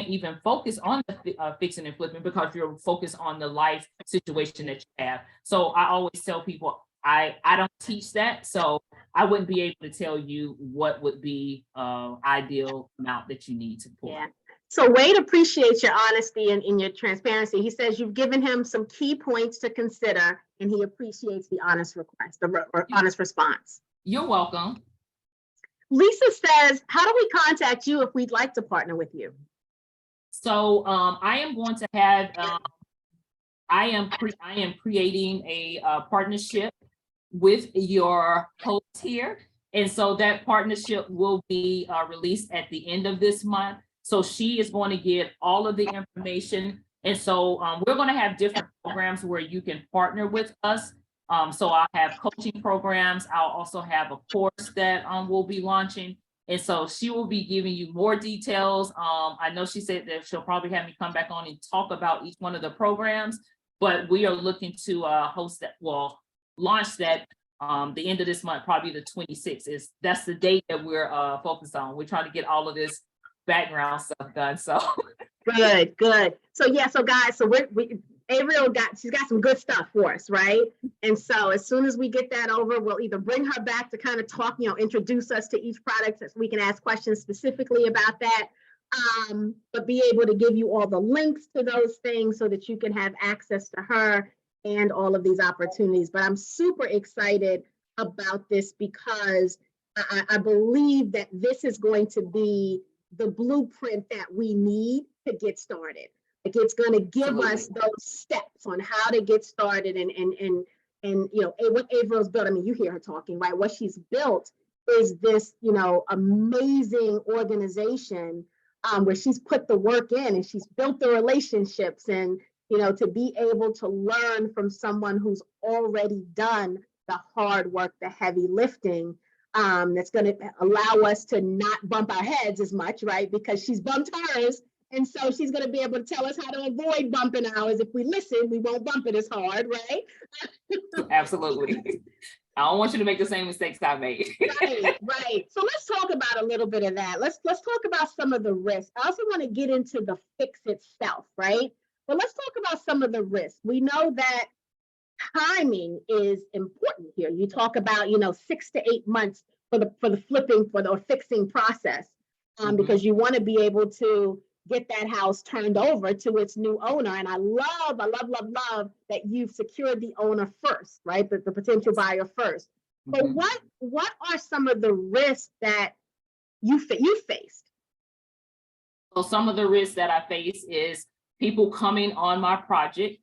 even focus on the fixing and flipping because you're focused on the life situation that you have. So I always tell people, I don't teach that, so I wouldn't be able to tell you what would be ideal amount that you need to pull. Yeah. So Wade appreciates your honesty and your transparency. He says you've given him some key points to consider, and he appreciates the honest request, the honest response. You're welcome. Lisa says, how do we contact you if we'd like to partner with you? So I am going to have, I am creating a partnership with your host here. And so that partnership will be released at the end of this month. So she is going to get all of the information. And so we're going to have different programs where you can partner with us. So I'll have coaching programs. I'll also have a course that we'll be launching. And so she will be giving you more details. I know she said that she'll probably have me come back on and talk about each one of the programs, but we are looking to host that, well, launch that the end of this month, probably the 26th. That's the date that we're focused on. We're trying to get all of this background stuff done. So good. So yeah, so guys, so Ariel she's got some good stuff for us, right? And so as soon as we get that over, we'll either bring her back to kind of talk, introduce us to each product so we can ask questions specifically about that, but be able to give you all the links to those things so that you can have access to her and all of these opportunities. But I'm super excited about this because I believe that this is going to be the blueprint that we need to get started. Like it's going to give us those steps on how to get started and what Avril's built. I mean, you hear her talking, right? What she's built is this, amazing organization where she's put the work in and she's built the relationships and, to be able to learn from someone who's already done the hard work, the heavy lifting. That's going to allow us to not bump our heads as much, right? Because she's bumped hers. And so she's going to be able to tell us how to avoid bumping ours. If we listen, we won't bump it as hard, right? Absolutely. I don't want you to make the same mistakes I made. Right. So let's talk about a little bit of that. Let's talk about some of the risks. I also want to get into the fix itself, right? But let's talk about some of the risks. We know that timing is important here. You talk about, 6 to 8 months for the flipping or fixing process, because you want to be able to get that house turned over to its new owner. And I love that you've secured the owner first, right? The potential buyer first. But what are some of the risks that you faced? So some of the risks that I face is people coming on my project,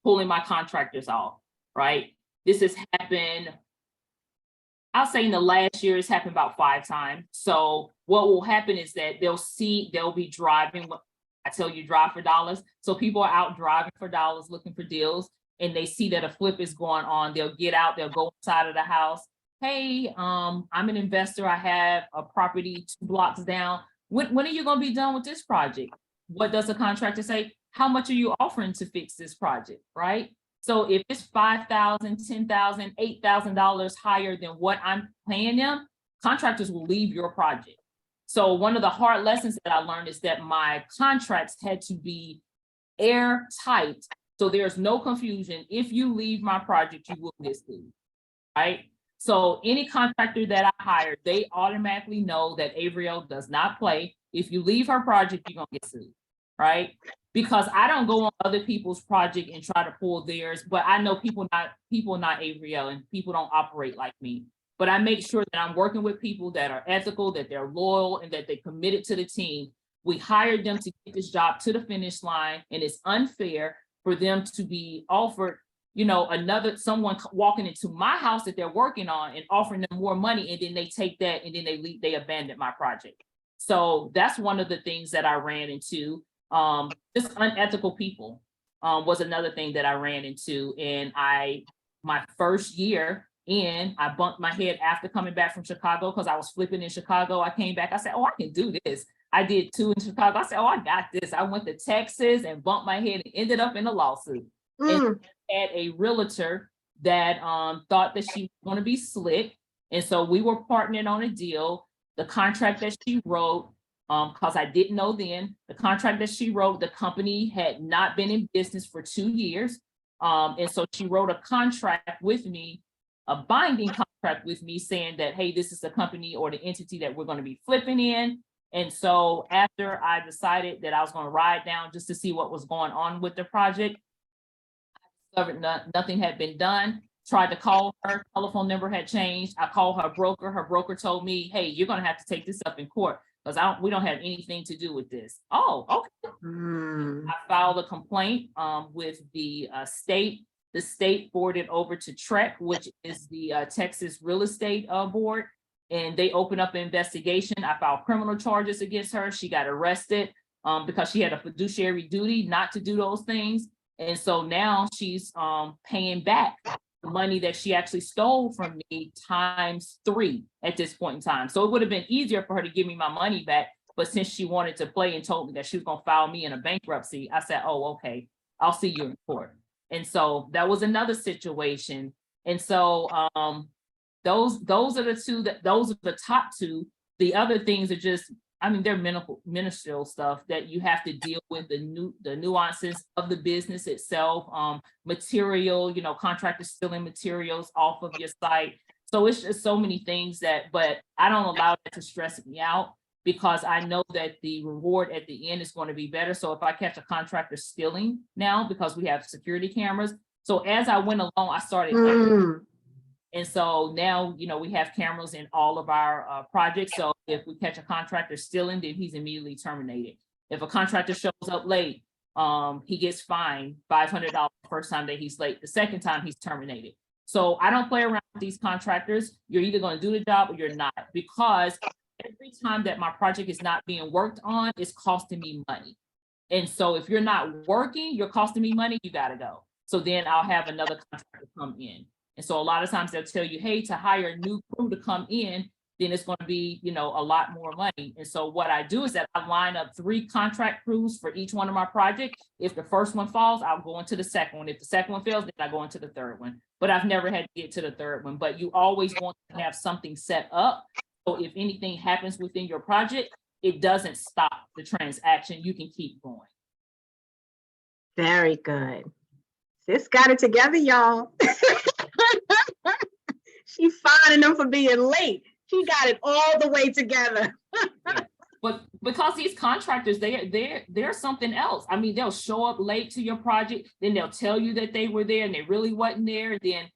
pulling my contractors off, right? This has happened, I'll say in the last year, it's happened about 5 times. So what will happen is that they'll be driving. I tell you, drive for dollars. So people are out driving for dollars, looking for deals, and they see that a flip is going on. They'll get out, they'll go inside of the house. Hey, I'm an investor. I have a property 2 blocks down. When are you going to be done with this project? What does the contractor say? How much are you offering to fix this project, right? So if it's $5,000, $10,000, $8,000 higher than what I'm paying them, contractors will leave your project. So one of the hard lessons that I learned is that my contracts had to be airtight. So there's no confusion. If you leave my project, you will get sued, right? So any contractor that I hire, they automatically know that Ariel does not play. If you leave her project, you're gonna get sued, right? Because I don't go on other people's project and try to pull theirs, but I know people not Ariel, and people don't operate like me. But I make sure that I'm working with people that are ethical, that they're loyal, and that they're committed to the team. We hired them to get this job to the finish line, and it's unfair for them to be offered someone walking into my house that they're working on and offering them more money, and then they take that and then they abandon my project. So that's one of the things that I ran into. Just unethical people was another thing that I ran into. And my first year in, I bumped my head after coming back from Chicago because I was flipping in Chicago. I came back, I said, oh, I can do this. I did 2 in Chicago. I said, oh, I got this. I went to Texas and bumped my head and ended up in a lawsuit. And had a realtor that thought that she was going to be slick. And so we were partnering on a deal. The contract that she wrote, because I didn't know then, the contract that she wrote, the company had not been in business for 2 years. And so she wrote a contract with me, a binding contract with me saying that, hey, this is the company or the entity that we're going to be flipping in. And so after I decided that I was going to ride down just to see what was going on with the project, I discovered nothing had been done. Tried to call her, telephone number had changed. I called her broker. Her broker told me, hey, you're going to have to take this up in court because we don't have anything to do with this. Oh, okay. I filed a complaint with the state. The state forwarded over to TREC, which is the Texas Real Estate Board, and they opened up an investigation. I filed criminal charges against her. She got arrested because she had a fiduciary duty not to do those things. And so now she's paying back the money that she actually stole from me ×3 at this point in time. So it would have been easier for her to give me my money back. But since she wanted to play and told me that she was going to file me in a bankruptcy, I said, oh, okay, I'll see you in court. And so that was another situation. And so those are the top 2. The other things are just, I mean, they're ministerial stuff that you have to deal with, the nuances of the business itself, material, contractors stealing materials off of your site. So it's just so many things but I don't allow that to stress me out because I know that the reward at the end is going to be better. So if I catch a contractor stealing now, because we have security cameras. So as I went along, I started. And so now, we have cameras in all of our projects. So if we catch a contractor stealing, then he's immediately terminated. If a contractor shows up late, he gets fined $500 the first time that he's late. The second time he's terminated. So I don't play around with these contractors. You're either going to do the job or you're not, because every time that my project is not being worked on, it's costing me money. And so if you're not working, you're costing me money, you got to go. So then I'll have another contractor come in. And so a lot of times they'll tell you, hey, to hire a new crew to come in, then it's going to be, a lot more money. And so what I do is that I line up 3 contract crews for each one of my projects. If the first one falls, I'll go into the second one. If the second one fails, then I go into the third one. But I've never had to get to the third one. But you always want to have something set up. So if anything happens within your project, it doesn't stop the transaction. You can keep going. Very good. Sis got it together, y'all. She fining them for being late. She got it all the way together. Yeah. But because these contractors, they're something else. I mean, they'll show up late to your project, then they'll tell you that they were there and they really wasn't there. And then,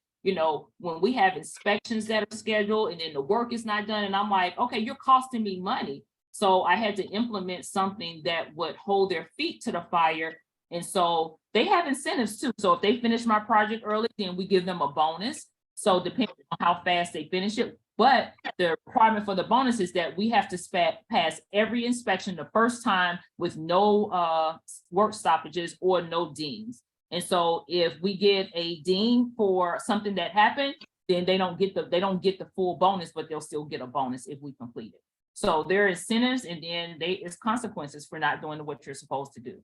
when we have inspections that are scheduled and then the work is not done, and I'm like, okay, you're costing me money. So I had to implement something that would hold their feet to the fire. And so they have incentives too. So if they finish my project early, then we give them a bonus. So depending on how fast they finish it. But the requirement for the bonus is that we have to pass every inspection the first time with no work stoppages or no dings. And so if we get a ding for something that happened, then they don't get the full bonus, but they'll still get a bonus if we complete it. So there are incentives, and then it's consequences for not doing what you're supposed to do.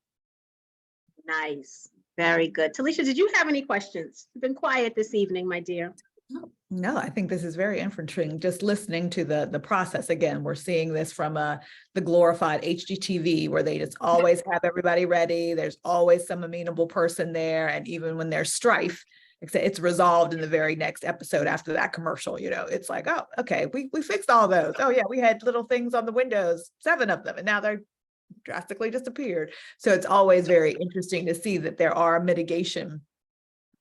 Nice. Very good. Talisha, did you have any questions? You've been quiet this evening, my dear. No, I think this is very interesting. Just listening to the process. Again, we're seeing this from the glorified HGTV, where they just always have everybody ready. There's always some amenable person there. And even when there's strife, it's resolved in the very next episode after that commercial. It's like, oh, okay, we fixed all those. Oh yeah, we had little things on the windows, 7 of them, and now they're drastically disappeared. So it's always very interesting to see that there are mitigation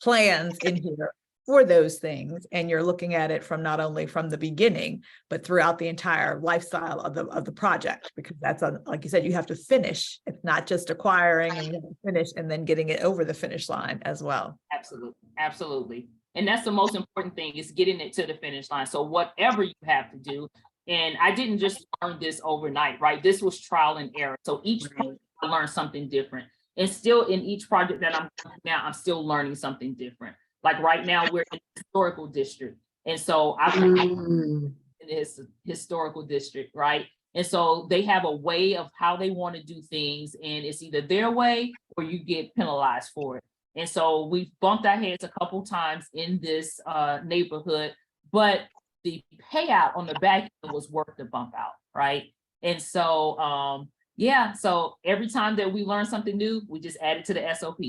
plans in here for those things. And you're looking at it from not only from the beginning, but throughout the entire lifestyle of the project, because that's like you said, you have to finish. It's not just acquiring and you have to finish and then getting it over the finish line as well. Absolutely, absolutely. And that's the most important thing, is getting it to the finish line. So whatever you have to do, and I didn't just learn this overnight, right? This was trial and error. So each project I learned something different. And still in each project that I'm doing now, I'm still learning something different. Like right now, we're in the historical district. And so I'm in this historical district, right? And so they have a way of how they want to do things, and it's either their way or you get penalized for it. And so we've bumped our heads a couple times in this neighborhood, but the payout on the back end was worth the bump out, right? And so, yeah, so every time that we learn something new, we just add it to the SOP.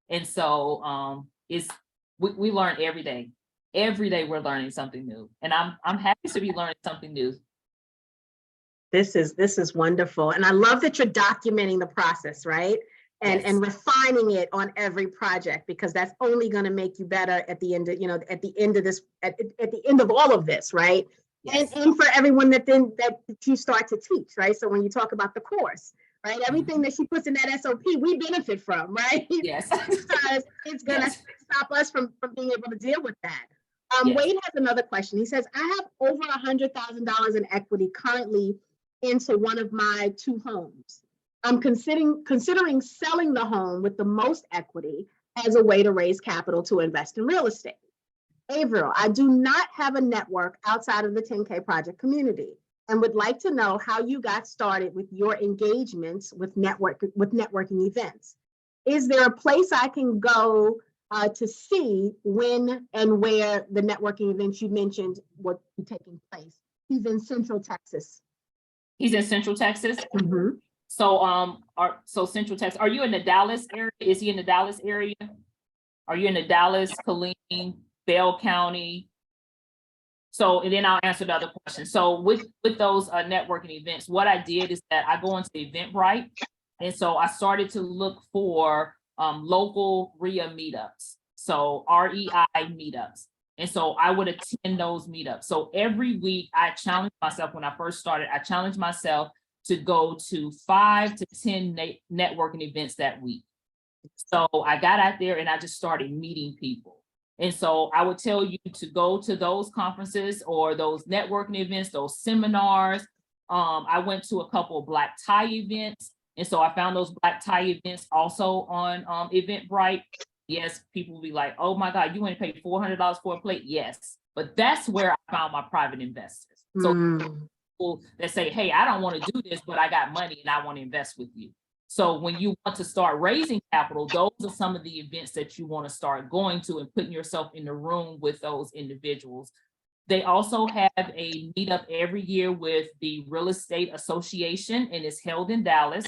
And so we learn every day. Every day we're learning something new, and I'm happy to be learning something new. This is wonderful, and I love that you're documenting the process, right? And refining it on every project, because that's only going to make you better at the end of, at the end of this, at the end of all of this, right? Yes. And for everyone that you start to teach, right? So when you talk about the course, right, everything that she puts in that SOP, we benefit from, right? Yes. Because it's going to stop us from being able to deal with that. Wade has another question. He says, I have over $100,000 in equity currently into one of my 2 homes. I'm considering selling the home with the most equity as a way to raise capital to invest in real estate. Averill, I do not have a network outside of the 10K project community and would like to know how you got started with your engagements with networking events. Is there a place I can go to see when and where the networking events you mentioned would be taking place? He's in Central Texas. He's in Central Texas? Mm-hmm. So Central Texas, are you in the Dallas area? Is he in the Dallas area? Are you in the Dallas, Killeen, Bell County? So, and then I'll answer the other question. So with those networking events, what I did is that I go into Eventbrite. And so I started to look for local RIA meetups. So REI meetups. And so I would attend those meetups. So every week I challenged myself. When I first started, I challenged myself to go to 5 to 10 networking events that week. So I got out there and I just started meeting people. And so I would tell you to go to those conferences or those networking events, those seminars. I went to a couple of black tie events. And so I found those black tie events also on Eventbrite. Yes, people will be like, oh my God, you want to pay $400 for a plate? Yes, but that's where I found my private investors. So people that say, hey, I don't want to do this, but I got money and I want to invest with you. So when you want to start raising capital, those are some of the events that you want to start going to and putting yourself in the room with those individuals. They also have a meetup every year with the Real Estate Association, and it's held in Dallas.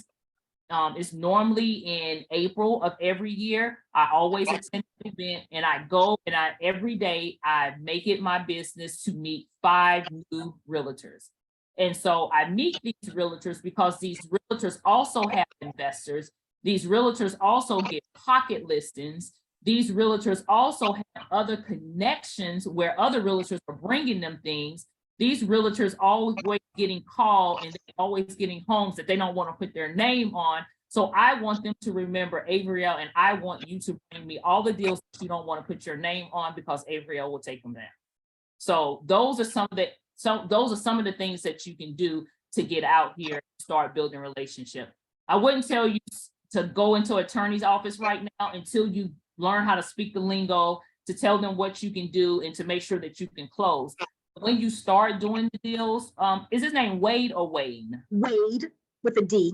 It's normally in April of every year. I always attend the event, and I go and every day I make it my business to meet 5 new realtors. And so I meet these realtors because these realtors also have investors. These realtors also get pocket listings. These realtors also have other connections where other realtors are bringing them things. These realtors always getting called and they're always getting homes that they don't want to put their name on. So I want them to remember Ariel, and I want you to bring me all the deals that you don't want to put your name on, because Ariel will take them down. So those are some of the things that you can do to get out here and start building relationship. I wouldn't tell you to go into an attorney's office right now until you learn how to speak the lingo, to tell them what you can do and to make sure that you can close. When you start doing the deals, is his name Wade or Wayne? Wade with a D.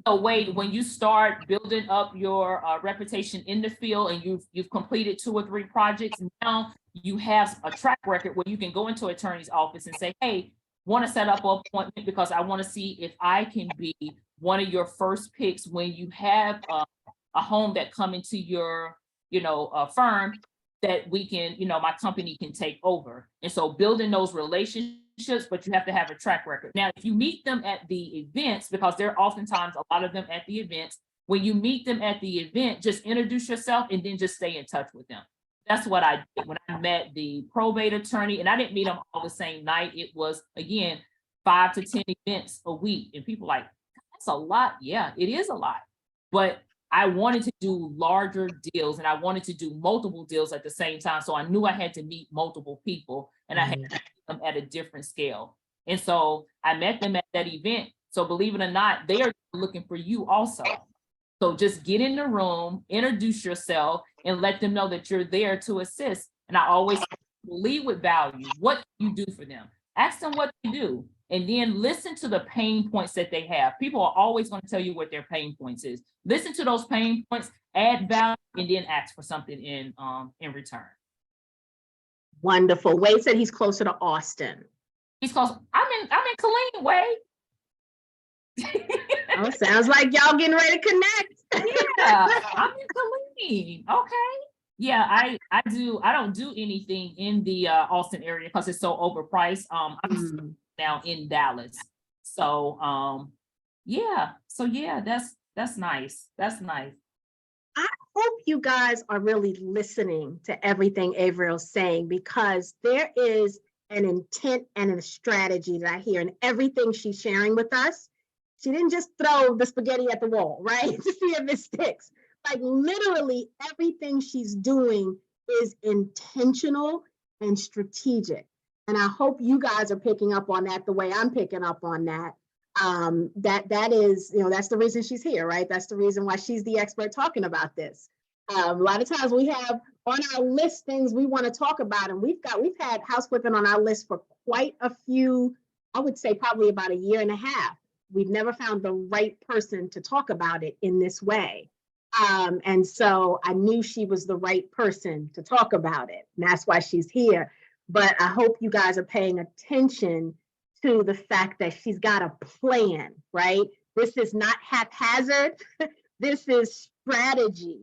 So Wade, when you start building up your reputation in the field and you've completed 2 or 3 projects, now you have a track record where you can go into an attorney's office and say, hey, want to set up an appointment because I want to see if I can be one of your first picks when you have a home that come into your firm, that we can, my company can take over. And so building those relationships, but you have to have a track record. Now, if you meet them at the events, because there are oftentimes a lot of them at the events, when you meet them at the event, just introduce yourself and then just stay in touch with them. That's what I did when I met the probate attorney, and I didn't meet them all the same night. It was, again, 5 to 10 events a week. And people like, that's a lot. Yeah, it is a lot. But I wanted to do larger deals and I wanted to do multiple deals at the same time. So I knew I had to meet multiple people and I had to meet them at a different scale. And so I met them at that event. So believe it or not, they are looking for you also. So just get in the room, introduce yourself, and let them know that you're there to assist. And I always lead with value. What you do for them? Ask them what they do, and then listen to the pain points that they have. People are always going to tell you what their pain points is. Listen to those pain points, add value, and then ask for something in return. Wonderful. Wade said he's closer to Austin. He's close. I'm in Killeen, Wade. Oh, sounds like y'all getting ready to connect. Yeah, I'm in Killeen. Okay. Yeah, I don't do anything in the Austin area because it's so overpriced. I'm now in Dallas. So yeah. So yeah, that's nice. That's nice. I hope you guys are really listening to everything Ariel's saying, because there is an intent and a strategy that I hear in everything she's sharing with us. She didn't just throw the spaghetti at the wall, right? To see if it sticks. Like literally everything she's doing is intentional and strategic. And I hope you guys are picking up on that the way I'm picking up on that. That is, that's the reason she's here, right? That's the reason why she's the expert talking about this. A lot of times we have on our list things we want to talk about, and we've had house flipping on our list for quite a few, I would say probably about 1.5 years. We've never found the right person to talk about it in this way. And so I knew she was the right person to talk about it. And that's why she's here. But I hope you guys are paying attention to the fact that she's got a plan, right? This is not haphazard. This is strategy.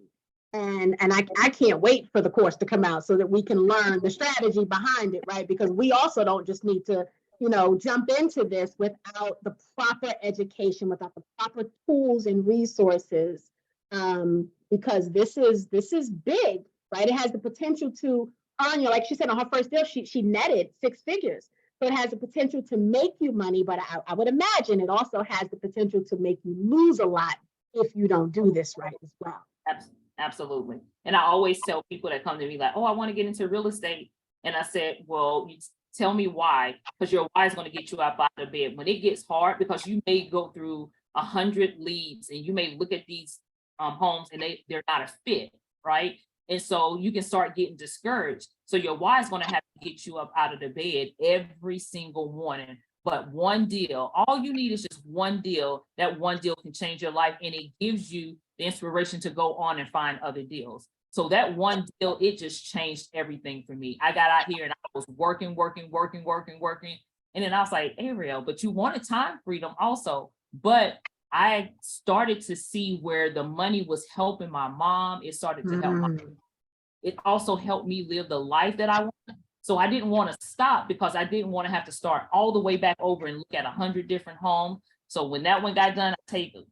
And I can't wait for the course to come out so that we can learn the strategy behind it, right? Because we also don't just need to jump into this without the proper education, without the proper tools and resources, because this is big, right? It has the potential to earn you, like she said, on her first deal, she netted 6 figures. So it has the potential to make you money, but I would imagine it also has the potential to make you lose a lot if you don't do this right as well. Absolutely. And I always tell people that come to me like, oh, I want to get into real estate. And I said, well, you tell me why, because your why is going to get you out of bed. When it gets hard, because you may go through 100 leads and you may look at these homes and they're not a fit, right? And so you can start getting discouraged. So your why is going to have to get you up out of the bed every single morning. But one deal, all you need is just one deal. That one deal can change your life, and it gives you the inspiration to go on and find other deals. So that one deal, it just changed everything for me. I got out here and I was working. And then I was like, Ariel, but you wanted time freedom also. But I started to see where the money was helping my mom. It started to help my mom. It also helped me live the life that I wanted. So I didn't want to stop because I didn't want to have to start all the way back over and look at 100 different homes. So when that one got done, I take it.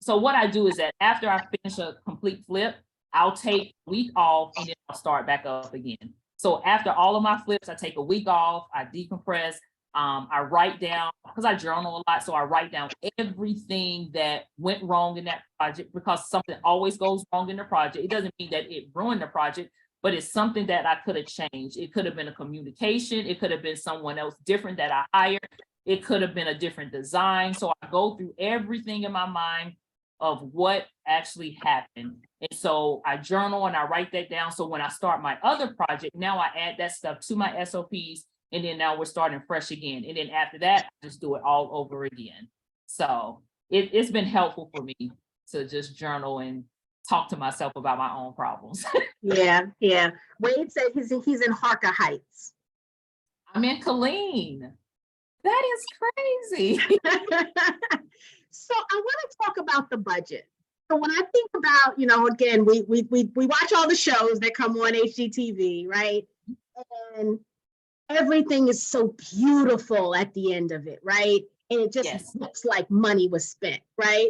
So what I do is that after I finish a complete flip, I'll take a week off and then I'll start back up again. So after all of my flips, I take a week off, I decompress, I write down, because I journal a lot. So I write down everything that went wrong in that project, because something always goes wrong in the project. It doesn't mean that it ruined the project, but it's something that I could have changed. It could have been a communication. It could have been someone else different that I hired. It could have been a different design. So I go through everything in my mind of what actually happened. And so I journal and I write that down. So when I start my other project, now I add that stuff to my SOPs. And then now we're starting fresh again. And then after that, I just do it all over again. So it's been helpful for me to just journal and talk to myself about my own problems. Yeah. Wade said he's in Harker Heights. I'm in Killeen. That is crazy. So I want to talk about the budget. So when I think about, again, we watch all the shows that come on HGTV, right? And everything is so beautiful at the end of it, right? And it just looks like money was spent, right?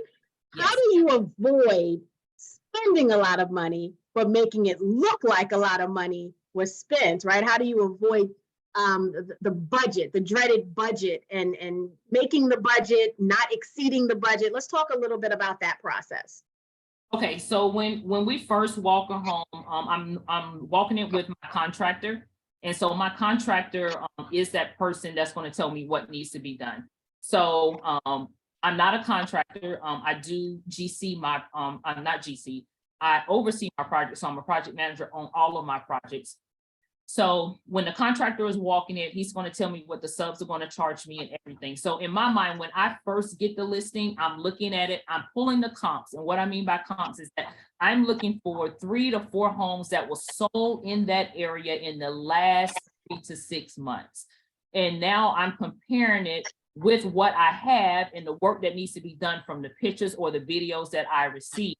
Yes. How do you avoid spending a lot of money but making it look like a lot of money was spent, right? How do you avoid the budget, the dreaded budget, and making the budget, not exceeding the budget? Let's talk a little bit about that process. Okay, so when we first walk a home, I'm walking it with my contractor, and so my contractor is that person that's going to tell me what needs to be done. So I'm not a contractor. I do GC my I'm not GC. I oversee my project, so I'm a project manager on all of my projects. So when the contractor is walking it, he's going to tell me what the subs are going to charge me and everything. So in my mind, when I first get the listing, I'm looking at it, I'm pulling the comps. And what I mean by comps is that I'm looking for 3 to 4 homes that were sold in that area in the last 3 to 6 months. And now I'm comparing it with what I have and the work that needs to be done from the pictures or the videos that I receive.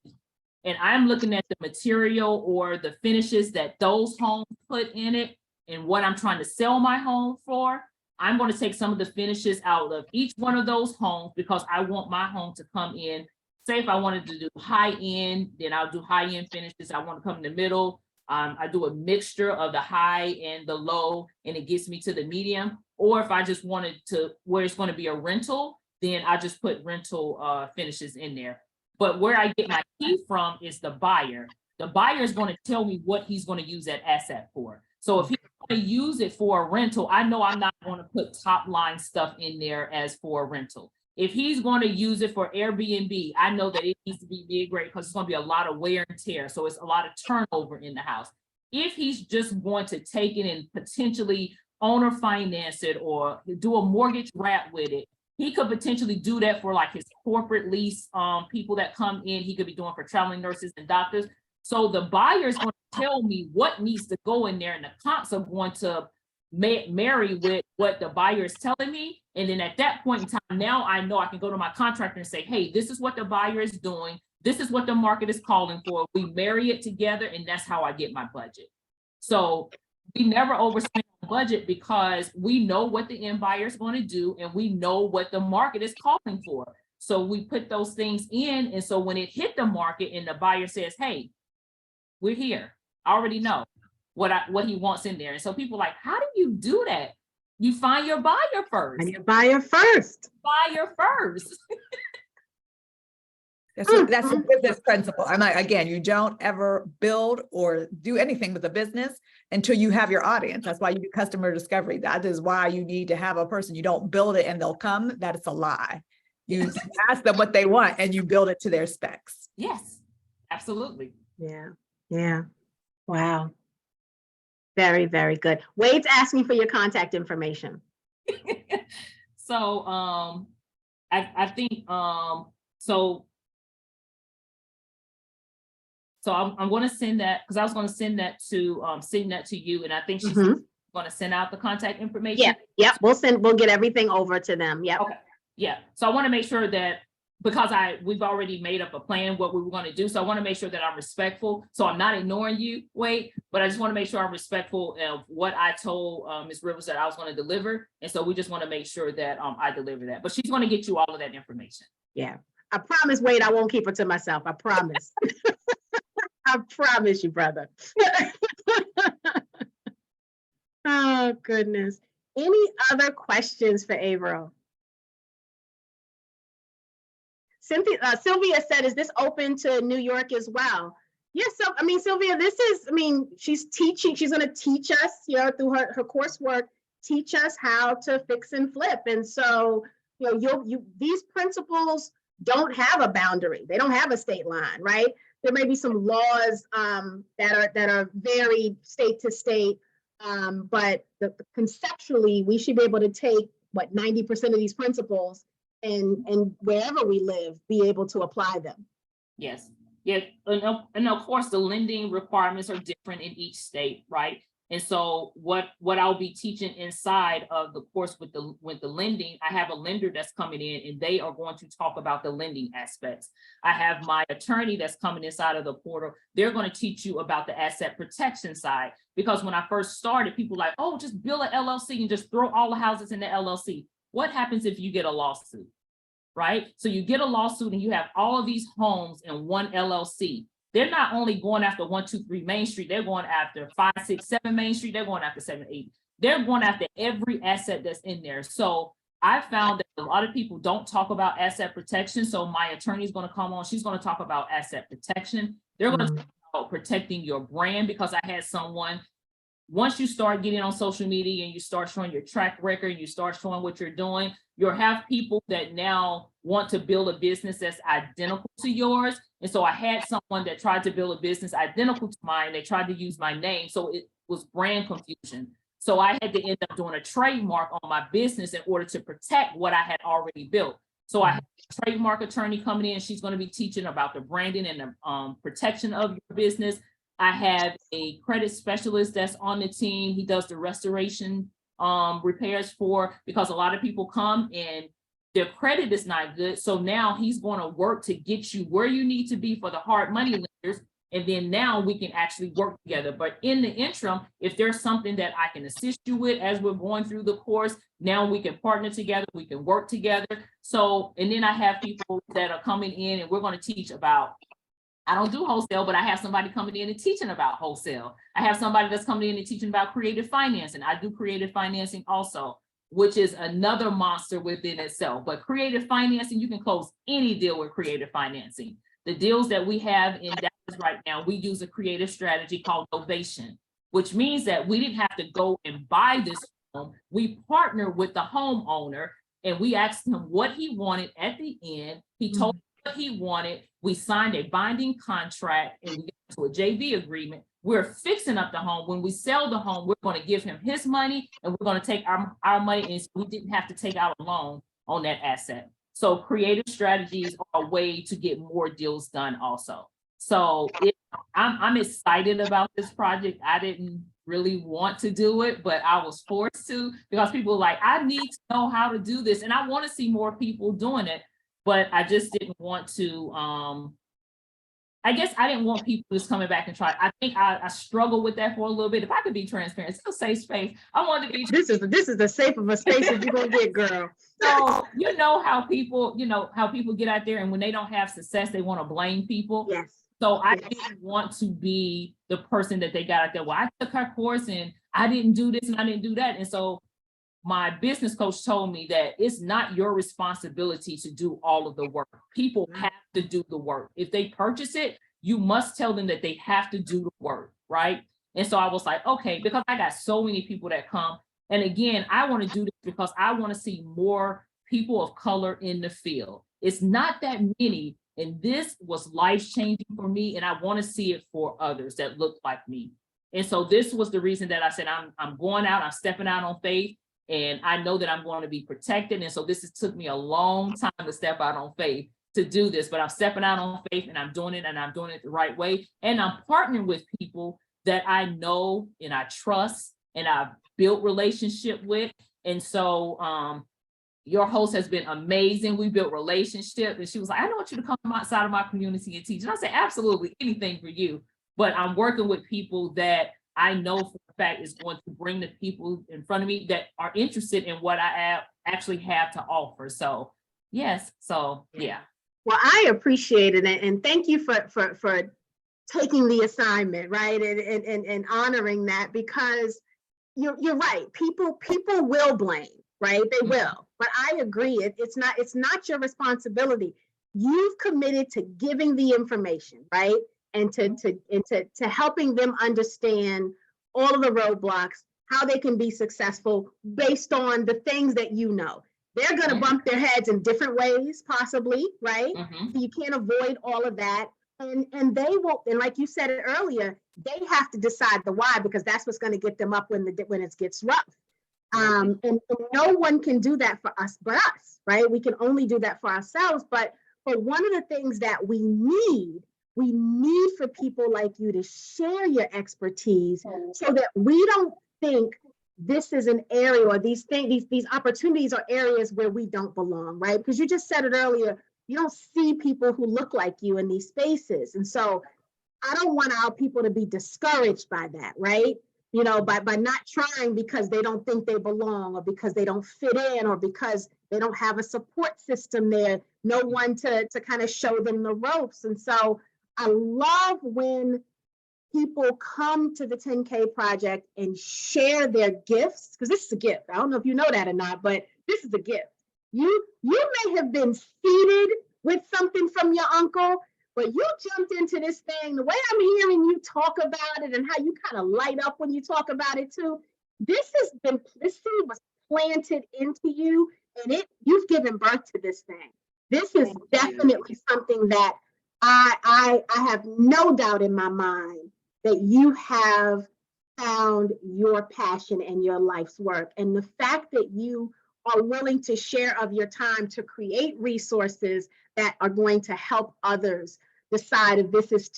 And I'm looking at the material or the finishes that those homes put in it and what I'm trying to sell my home for. I'm going to take some of the finishes out of each one of those homes because I want my home to come in. Say if I wanted to do high end, then I'll do high end finishes. I want to come in the middle. I do a mixture of the high and the low, and it gets me to the medium. Or if I just wanted to, where it's going to be a rental, then I just put rental finishes in there. But where I get my key from is the buyer. The buyer is going to tell me what he's going to use that asset for. So if he's going to use it for a rental, I know I'm not going to put top line stuff in there as for a rental. If he's going to use it for Airbnb, I know that it needs to be mid-grade because it's going to be a lot of wear and tear. So it's a lot of turnover in the house. If he's just going to take it and potentially owner finance it or do a mortgage wrap with it, he could potentially do that for like his corporate lease people that come in. He could be doing for traveling nurses and doctors. So the buyer is going to tell me what needs to go in there, and the comps are going to marry with what the buyer is telling me. And then at that point in time, now I know I can go to my contractor and say, hey, this is what the buyer is doing. This is what the market is calling for. We marry it together, and that's how I get my budget. So we never overspend on budget because we know what the end buyer is going to do, and we know what the market is calling for. So we put those things in, and so when it hit the market and the buyer says, hey, we're here, I already know what he wants in there. And so people are like, how do you do that? You find your buyer first. And your buyer first. Buyer first. That's a business principle. I'm like, again, you don't ever build or do anything with a business until you have your audience. That's why you do customer discovery. That is why you need to have a person. You don't build it and they'll come. That is a lie. You ask them what they want and you build it to their specs. Yes, absolutely. Yeah. Yeah. Wow. Very, very good. Wade's asking for your contact information. So I think so I'm going to send that because I was going to send that to you, and I think she's going to send out the contact information. Yeah, yeah. We'll get everything over to them. Yeah. Okay. Yeah. So I want to make sure that because we've already made up a plan what we were going to do. So I want to make sure that I'm respectful. So I'm not ignoring you, Wade, but I just want to make sure I'm respectful of what I told Ms. Rivers that I was going to deliver. And so we just want to make sure that I deliver that. But she's going to get you all of that information. Yeah. I promise, Wade, I won't keep it to myself. I promise. I promise you, brother. Oh, goodness. Any other questions for Averill? Sylvia said, is this open to New York as well? Yes. So, I mean, Sylvia, she's teaching, she's going to teach us, through her coursework, teach us how to fix and flip. And so, these principles don't have a boundary. They don't have a state line, right? There may be some laws that are very state to state, but conceptually, we should be able to take 90% of these principles and wherever we live, be able to apply them. Yes. Yeah. And of course, the lending requirements are different in each state, right? And so what I'll be teaching inside of the course with the lending, I have a lender that's coming in and they are going to talk about the lending aspects. I have my attorney that's coming inside of the portal. They're going to teach you about the asset protection side, because when I first started, people were like, oh, just build an LLC and just throw all the houses in the LLC. What happens if you get a lawsuit, right? So you get a lawsuit and you have all of these homes in one LLC. they're not only going after 1, 2, 3 Main Street, they're going after 5, 6, 7 Main Street, they're going after 7, 8. They're going after every asset that's in there. So I found that a lot of people don't talk about asset protection. So my attorney is going to come on. She's going to talk about asset protection. They're going to talk about protecting your brand, because I had someone, once you start getting on social media and you start showing your track record, you start showing what you're doing, you'll have people that now want to build a business that's identical to yours. And so I had someone that tried to build a business identical to mine. They tried to use my name. So it was brand confusion. So I had to end up doing a trademark on my business in order to protect what I had already built. So I had a trademark attorney coming in. She's going to be teaching about the branding and the protection of your business. I have a credit specialist that's on the team. He does the restoration repairs because a lot of people come and their credit is not good. So now he's going to work to get you where you need to be for the hard money lenders. And then now we can actually work together. But in the interim, if there's something that I can assist you with as we're going through the course, now we can partner together, we can work together. So, and then I have people that are coming in and we're going to teach about, I don't do wholesale, but I have somebody coming in and teaching about wholesale. I have somebody that's coming in and teaching about creative financing. I do creative financing also, which is another monster within itself. But creative financing, you can close any deal with creative financing. The deals that we have in Dallas right now, we use a creative strategy called Novation, which means that we didn't have to go and buy this home. We partner with the homeowner and we asked him what he wanted at the end. He told us what he wanted. We signed a binding contract and we got to a JV agreement. We're fixing up the home. When we sell the home, we're going to give him his money and we're going to take our money, and so we didn't have to take out a loan on that asset. So creative strategies are a way to get more deals done also. So I'm excited about this project. I didn't really want to do it, but I was forced to, because people were like, I need to know how to do this. And I want to see more people doing it, but I just didn't want to, I guess I didn't want people just coming back and try. I think I struggled with that for a little bit. If I could be transparent, it's a safe space. I wanted to be. This is the safe of a space that you're gonna get, girl. So you know how people get out there, and when they don't have success, they want to blame people. Yes. So I didn't want to be the person that they got out there. Well, I took her course and I didn't do this and I didn't do that. And so my business coach told me that it's not your responsibility to do all of the work. People have to do the work. If they purchase it, you must tell them that they have to do the work, right? And so I was like, okay, because I got so many people that come. And again, I want to do this because I want to see more people of color in the field. It's not that many. And this was life-changing for me. And I want to see it for others that look like me. And so this was the reason that I said, I'm going out, I'm stepping out on faith. And I know that I'm going to be protected. And so took me a long time to step out on faith to do this, but I'm stepping out on faith and I'm doing it the right way. And I'm partnering with people that I know and I trust and I've built relationship with. And so your host has been amazing. We built relationship. And she was like, I don't want you to come outside of my community and teach. And I said, absolutely, anything for you. But I'm working with people that I know for a fact is going to bring the people in front of me that are interested in what I actually have to offer. So yes, so yeah. Well, I appreciate it, and thank you for taking the assignment, right, and honoring that, because you're right. People will blame, right? They will, but I agree. It's not your responsibility. You've committed to giving the information, right? And to helping them understand all of the roadblocks, how they can be successful based on the things that you know. They're going to bump their heads in different ways, possibly, right? So you can't avoid all of that. And they will, and like you said it earlier, they have to decide the why, because that's what's going to get them up when it gets rough. And no one can do that for us but us, right? We can only do that for ourselves. But one of the things that we need for people like you to share your expertise so that we don't think this is an area or these opportunities are areas where we don't belong, right? Because you just said it earlier, you don't see people who look like you in these spaces. And so I don't want our people to be discouraged by that, right? You know, by not trying because they don't think they belong, or because they don't fit in, or because they don't have a support system there, no one to kind of show them the ropes. And so I love when people come to the 10K project and share their gifts, because this is a gift. I don't know if you know that or not, but this is a gift. You may have been seeded with something from your uncle, but you jumped into this thing. The way I'm hearing you talk about it and how you kind of light up when you talk about it too, this seed was planted into you, and you've given birth to this thing. This is definitely something that I have no doubt in my mind that you have found your passion and your life's work. And the fact that you are willing to share of your time to create resources that are going to help others decide if this is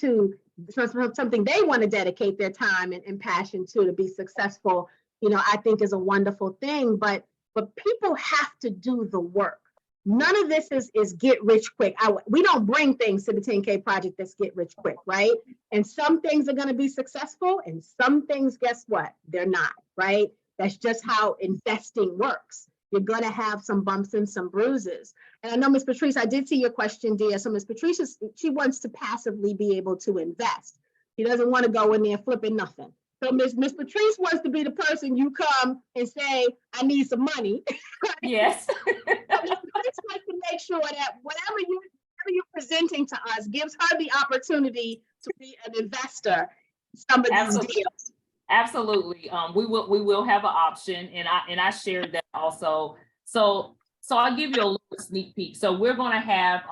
something they want to dedicate their time and passion to be successful, I think is a wonderful thing. But people have to do the work. None of this is get rich quick. We don't bring things to the 10K project that's get rich quick, right? And some things are going to be successful, and some things, guess what? They're not, right? That's just how investing works. You're going to have some bumps and some bruises. And I know, Ms. Patrice, I did see your question, dear. So Ms. Patrice, she wants to passively be able to invest. She doesn't want to go in there flipping nothing. So Ms. Patrice wants to be the person you come and say, I need some money. Yes. Ms. Patrice wants to make sure that whatever you're presenting to us gives her the opportunity to be an investor in some of these deals. Absolutely. We will have an option, and I shared that also. So I'll give you a little sneak peek. So we're going to have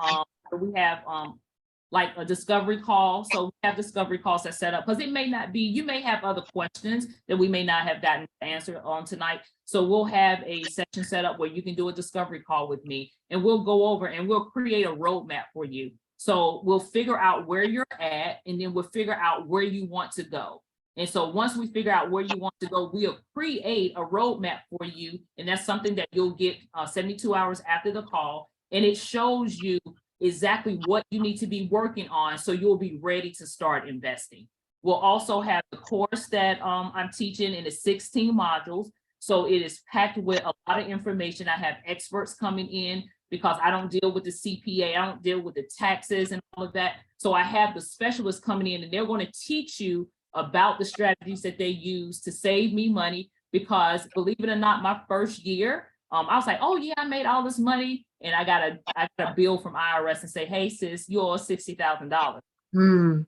like a discovery call. So we have discovery calls that set up, because it may not be, you may have other questions that we may not have gotten answered on tonight. So we'll have a session set up where you can do a discovery call with me, and we'll go over and we'll create a roadmap for you. So we'll figure out where you're at, and then we'll figure out where you want to go. And so once we figure out where you want to go, we'll create a roadmap for you. And that's something that you'll get 72 hours after the call. And it shows you exactly what you need to be working on, so you'll be ready to start investing. We'll also have the course that I'm teaching in the 16 modules. So it is packed with a lot of information. I have experts coming in, because I don't deal with the CPA, I don't deal with the taxes and all of that. So I have the specialists coming in, and they're going to teach you about the strategies that they use to save me money. Because believe it or not, my first year, I was like, oh yeah, I made all this money, and I got a bill from IRS and say, hey sis, you owe $60,000.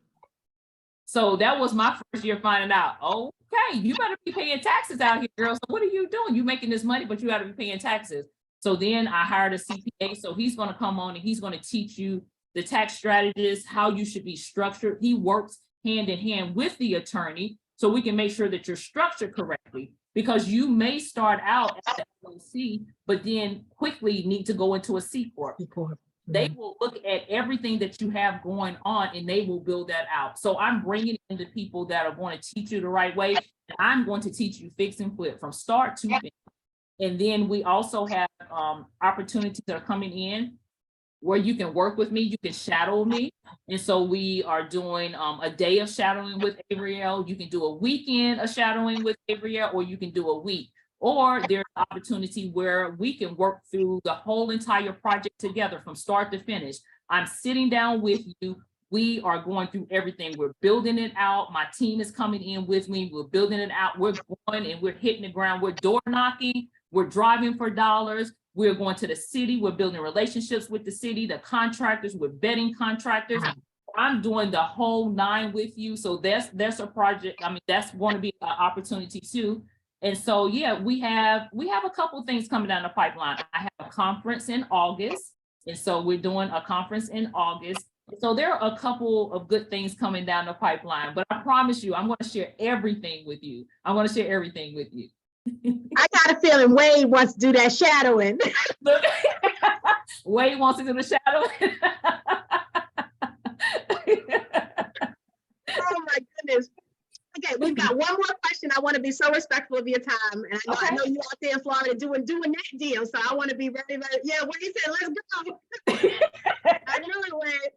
So that was my first year finding out, okay, you better be paying taxes out here, girl. So what are you doing? You making this money, but you got to be paying taxes. So then I hired a CPA. So he's going to come on and he's going to teach you the tax strategies, how you should be structured. He works hand in hand with the attorney, so we can make sure that you're structured correctly, because you may start out as an LLC, but then quickly need to go into a C Corp. They will look at everything that you have going on, and they will build that out. So I'm bringing in the people that are going to teach you the right way. And I'm going to teach you fix and flip from start to finish. And then we also have opportunities that are coming in where you can work with me, you can shadow me. And so we are doing a day of shadowing with Ariel. You can do a weekend of shadowing with Ariel, or you can do a week. Or there's an opportunity where we can work through the whole entire project together from start to finish. I'm sitting down with you. We are going through everything. We're building it out. My team is coming in with me. We're building it out. We're going and we're hitting the ground. We're door knocking. We're driving for dollars. We're going to the city. We're building relationships with the city, the contractors. We're vetting contractors. I'm doing the whole 9 with you. So that's a project. I mean, that's going to be an opportunity too. And so, yeah, we have a couple of things coming down the pipeline. I have a conference in August. And so we're doing a conference in August. So there are a couple of good things coming down the pipeline, but I promise you, I'm going to share everything with you. I'm going to share everything with you. I got a feeling Wade wants to do that shadowing. Wade wants to do the shadowing. Oh my goodness. Okay, we've got one more question. I want to be so respectful of your time. And I know you out there in Florida doing that deal. So I want to be very, very, yeah, what you said, let's go. I knew it, Wade.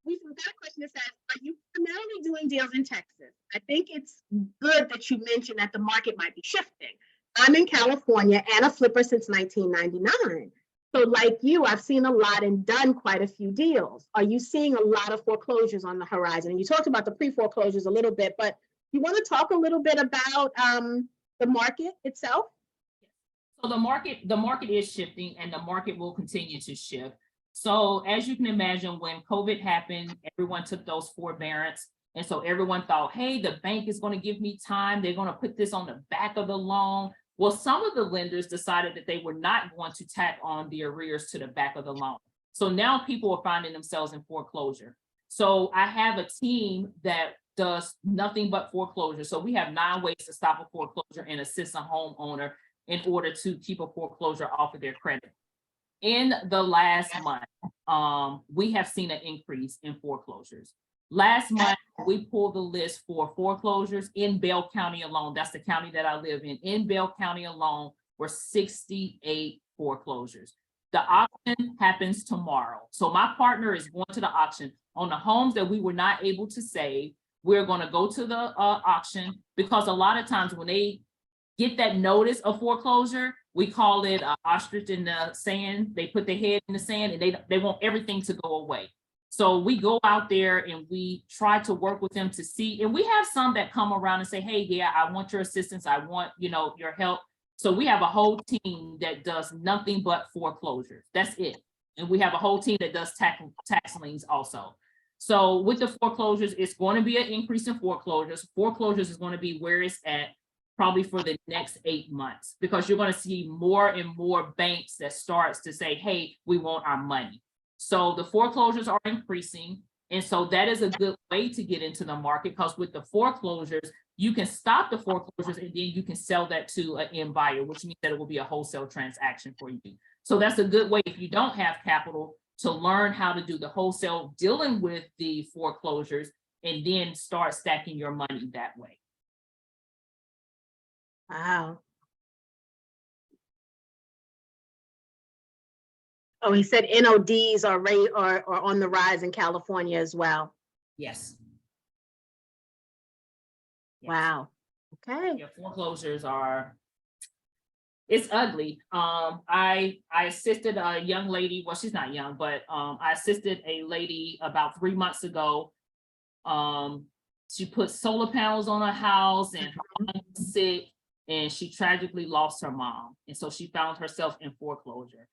We've got a question that says, are you primarily doing deals in Texas? I think it's good that you mentioned that the market might be shifting. I'm in California and a flipper since 1999. So like you, I've seen a lot and done quite a few deals. Are you seeing a lot of foreclosures on the horizon? And you talked about the pre-foreclosures a little bit, but you want to talk a little bit about the market itself? So the market is shifting, and the market will continue to shift. So as you can imagine, when COVID happened, everyone took those forbearance. And so everyone thought, hey, the bank is going to give me time. They're going to put this on the back of the loan. Well, some of the lenders decided that they were not going to tack on the arrears to the back of the loan. So now people are finding themselves in foreclosure. So I have a team that does nothing but foreclosure. So we have 9 ways to stop a foreclosure and assist a homeowner in order to keep a foreclosure off of their credit. In the last month, we have seen an increase in foreclosures. Last month, we pulled the list for foreclosures in Bell County alone. That's the county that I live in. In Bell County alone were 68 foreclosures. The auction happens tomorrow. So my partner is going to the auction on the homes that we were not able to save. We're going to go to the auction, because a lot of times when they get that notice of foreclosure, we call it ostrich in the sand. They put their head in the sand and they want everything to go away. So we go out there and we try to work with them to see, and we have some that come around and say, hey, yeah, I want your assistance. I want, your help. So we have a whole team that does nothing but foreclosures. That's it. And we have a whole team that does tax liens also. So with the foreclosures, it's going to be an increase in foreclosures. Foreclosures is going to be where it's at probably for the next 8 months, because you're going to see more and more banks that starts to say, hey, we want our money. So the foreclosures are increasing. And so that is a good way to get into the market, because with the foreclosures, you can stop the foreclosures and then you can sell that to an end buyer, which means that it will be a wholesale transaction for you. So that's a good way, if you don't have capital, to learn how to do the wholesale dealing with the foreclosures and then start stacking your money that way. Wow. Oh, he said NODs are on the rise in California as well. Yes. Wow. Okay. Yeah, foreclosures it's ugly. I assisted a young lady. Well, she's not young, but I assisted a lady about 3 months ago. She put solar panels on her house and her mom was sick, and she tragically lost her mom. And so she found herself in foreclosure.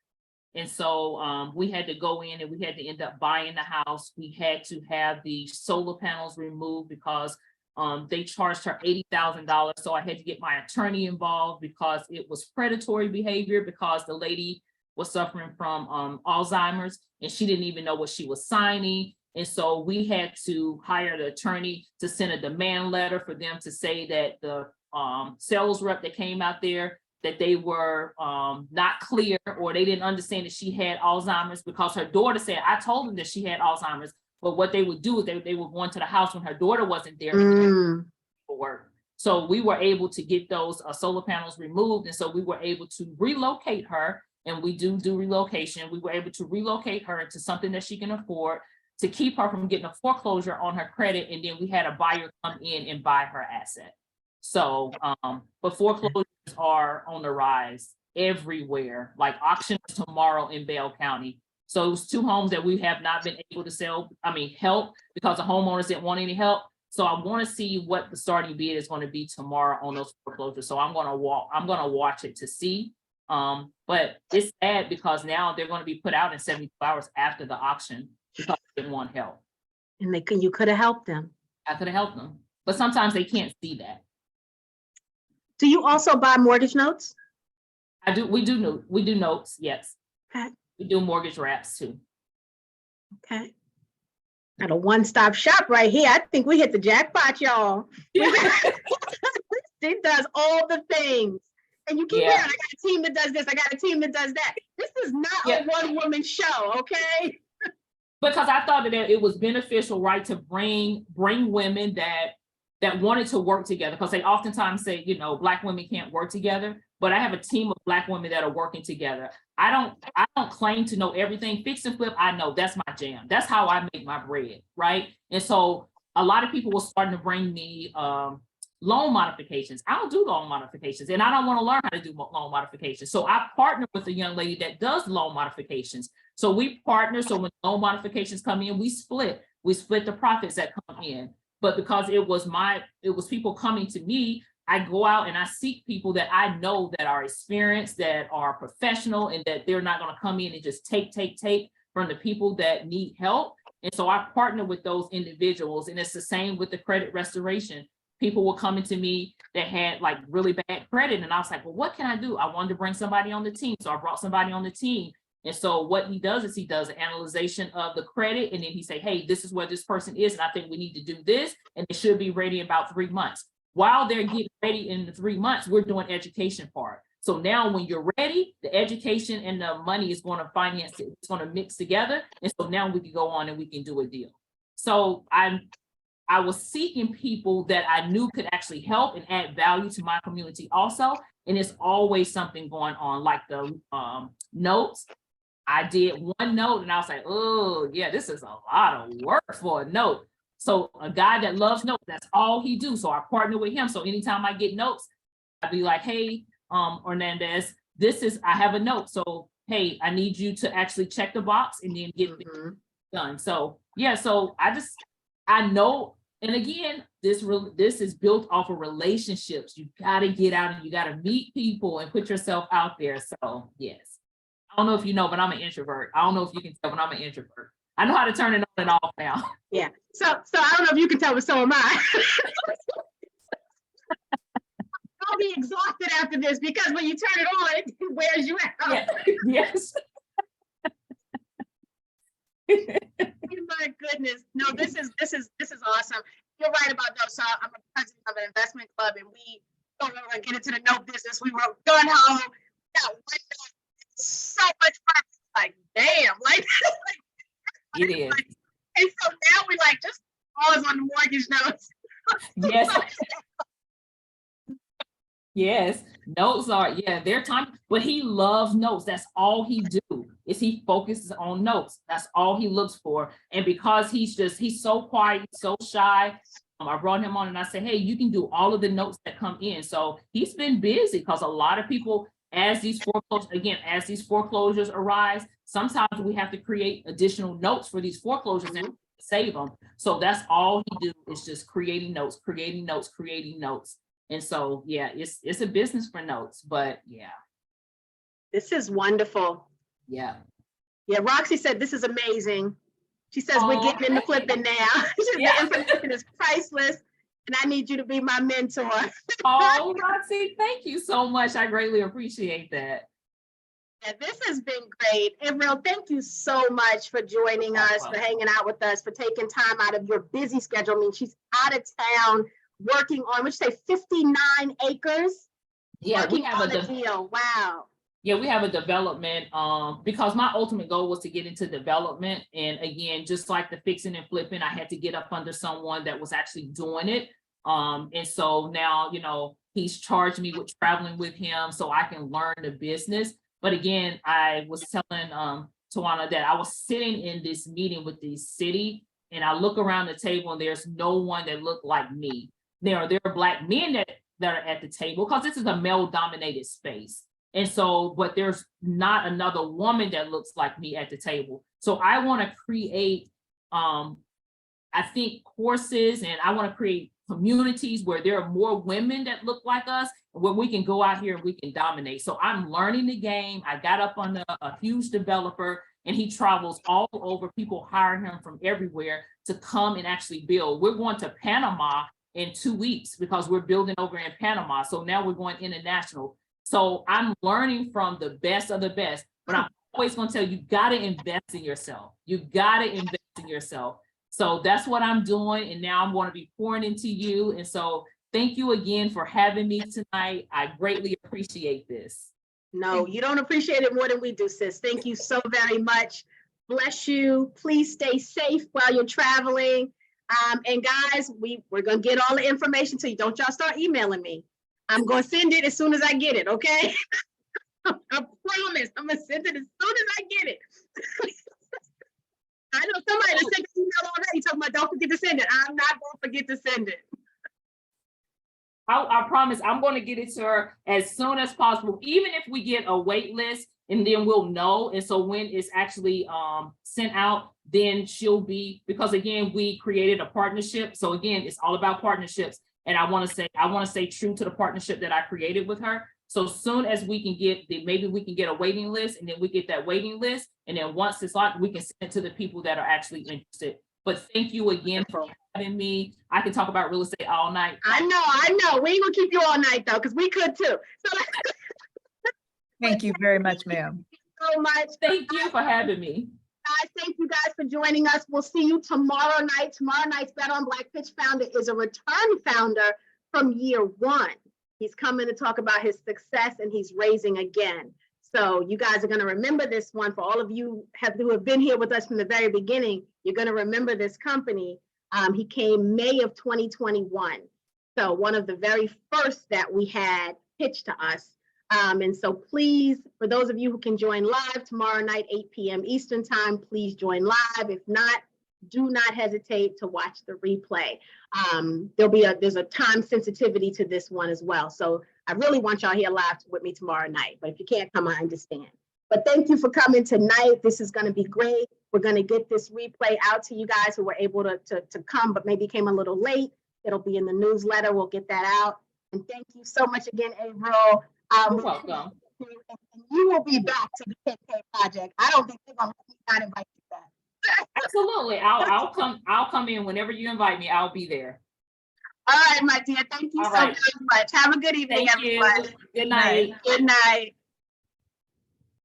And so we had to go in and we had to end up buying the house. We had to have the solar panels removed because they charged her $80,000. So I had to get my attorney involved because it was predatory behavior, because the lady was suffering from Alzheimer's and she didn't even know what she was signing. And so we had to hire the attorney to send a demand letter for them to say that the sales rep that came out there, that they were not clear, or they didn't understand that she had Alzheimer's, because her daughter said, I told them that she had Alzheimer's. But what they would do is they would go into the house when her daughter wasn't there for work. So we were able to get those solar panels removed. And so we were able to relocate her, and we do relocation. We were able to relocate her into something that she can afford to keep her from getting a foreclosure on her credit. And then we had a buyer come in and buy her asset. So, but foreclosures are on the rise everywhere, like auctions tomorrow in Bell County. So it was 2 homes that we have not been able to help, because the homeowners didn't want any help. So I want to see what the starting bid is going to be tomorrow on those foreclosures. So I'm going to watch it to see. But it's sad because now they're going to be put out in 72 hours after the auction because they didn't want help. And you could have helped them. I could have helped them, but sometimes they can't see that. Do you also buy mortgage notes? I do. We do notes. Yes. Okay. We do mortgage wraps too. Okay. Got a one-stop shop right here. I think we hit the jackpot, y'all. Yeah. It does all the things. And you keep hearing, I got a team that does this, I got a team that does that. This is not a one-woman show, okay? Because I thought that it was beneficial, right, to bring women that wanted to work together, because they oftentimes say, Black women can't work together. But I have a team of Black women that are working together. I don't claim to know everything. Fix and flip, I know that's my jam. That's how I make my bread, right? And so a lot of people were starting to bring me loan modifications. I don't do loan modifications, and I don't want to learn how to do loan modifications. So I partner with a young lady that does loan modifications. So we partner. So when loan modifications come in, we split the profits that come in. But because it was people coming to me, I go out and I seek people that I know that are experienced, that are professional, and that they're not going to come in and just take from the people that need help. And so I partner with those individuals. And it's the same with the credit restoration. People were coming to me that had like really bad credit. And I was like, well, what can I do? I wanted to bring somebody on the team. So I brought somebody on the team. And so what he does is he does an analyzation of the credit. And then he say, hey, this is where this person is. And I think we need to do this. And it should be ready in about 3 months. While they're getting ready in the 3 months, we're doing education part. So now when you're ready, the education and the money is going to finance it. It's going to mix together. And so now we can go on and we can do a deal. So I was seeking people that I knew could actually help and add value to my community also. And it's always something going on, like the notes. I did one note and I was like, oh yeah, this is a lot of work for a note. So a guy that loves notes, that's all he do. So I partner with him. So anytime I get notes, I'd be like, hey, Hernandez, I have a note. So, hey, I need you to actually check the box and then get it done. So yeah, so I know, and again, this is built off of relationships. You got to get out and you got to meet people and put yourself out there. So yes, I don't know if you know, but I'm an introvert. I don't know if you can tell, but I'm an introvert. I know how to turn it on and off now. Yeah. So I don't know if you can tell, but so am I. I'll be exhausted after this because when you turn it on, it wears you out. Yeah. Yes. My goodness. No, this is awesome. You're right about those. So I'm a president of an investment club, and we don't want to get into the note business. We were gun ho. Got one note. So much fun. Like, damn, like, It is. And so now we like just pause on the mortgage notes. Yes. Yes, notes are, yeah, they're time, but he loves notes. That's all he do, is he focuses on notes. That's all he looks for. And because he's so quiet, so shy, I brought him on and I said, hey, you can do all of the notes that come in. So he's been busy because a lot of people, as these foreclosures arise, sometimes we have to create additional notes for these foreclosures and save them. So that's all he do, is just creating notes. And so, yeah, it's a business for notes, but yeah. This is wonderful. Yeah. Yeah, Roxy said, this is amazing. She says, we're getting into flipping now. Yeah. The information is priceless, and I need you to be my mentor. Oh, Roxy, thank you so much. I greatly appreciate that. Yeah, this has been great. Ariel, thank you so much for joining us, for hanging out with us, for taking time out of your busy schedule. I mean, she's out of town working on, which say 59 acres. Yeah, we have a deal. Wow. Yeah, we have a development, because my ultimate goal was to get into development. And again, just like the fixing and flipping, I had to get up under someone that was actually doing it. And so now, he's charged me with traveling with him so I can learn the business. But again, I was telling Tawana that I was sitting in this meeting with the city, and I look around the table and there's no one that looked like me. There are Black men that are at the table because this is a male-dominated space. And so, but there's not another woman that looks like me at the table. So I want to create, I think, courses, and I want to create communities where there are more women that look like us, where we can go out here and we can dominate. So I'm learning the game. I got up on a huge developer, and he travels all over. People hire him from everywhere to come and actually build. We're going to Panama in 2 weeks because we're building over in Panama. So now we're going international. So I'm learning from the best of the best, but I'm always going to tell you, got to invest in yourself. You got to invest in yourself. So that's what I'm doing. And now I'm going to be pouring into you. And so thank you again for having me tonight. I greatly appreciate this. No, you don't appreciate it more than we do, sis. Thank you so very much. Bless you. Please stay safe while you're traveling. And guys, we're going to get all the information to you. Don't y'all start emailing me. I'm going to send it as soon as I get it, okay? I promise. I'm going to send it as soon as I get it. I know somebody sent an email already talking about don't forget to send it. I'm not going to forget to send it. I promise I'm going to get it to her as soon as possible, even if we get a wait list, and then we'll know. And so when it's actually sent out, then she'll be, because again, we created a partnership. So again, it's all about partnerships. And I want to stay true to the partnership that I created with her. So soon as we can get maybe we can get a waiting list, and then we get that waiting list. And then once it's locked, we can send it to the people that are actually interested. But thank you again for having me. I can talk about real estate all night. I know. We ain't gonna keep you all night though, because we could too. So Thank you very much, ma'am. so much. Thank you for having me. Guys, thank you guys for joining us. We'll see you tomorrow night. Tomorrow night's Bet on Black Pitch founder is a return founder from year one. He's coming to talk about his success, and he's raising again. So you guys are going to remember this one. For all of you who have been here with us from the very beginning, you're going to remember this company. He came May of 2021. So one of the very first that we had pitched to us. And so please, for those of you who can join live tomorrow night, 8 p.m. Eastern time, please join live. If not, do not hesitate to watch the replay. There's a time sensitivity to this one as well. So I really want y'all here live with me tomorrow night, but if you can't come, I understand. But thank you for coming tonight. This is going to be great. We're going to get this replay out to you guys who were able to come, but maybe came a little late. It'll be in the newsletter. We'll get that out. And thank you so much again, Ariel. You're welcome. And you will be back to the 10K project. I don't think they're going to let me not invite you back. Absolutely. I'll come in whenever you invite me. I'll be there. All right, my dear. Thank you so much. Have a good evening, everyone. Good night. Good night.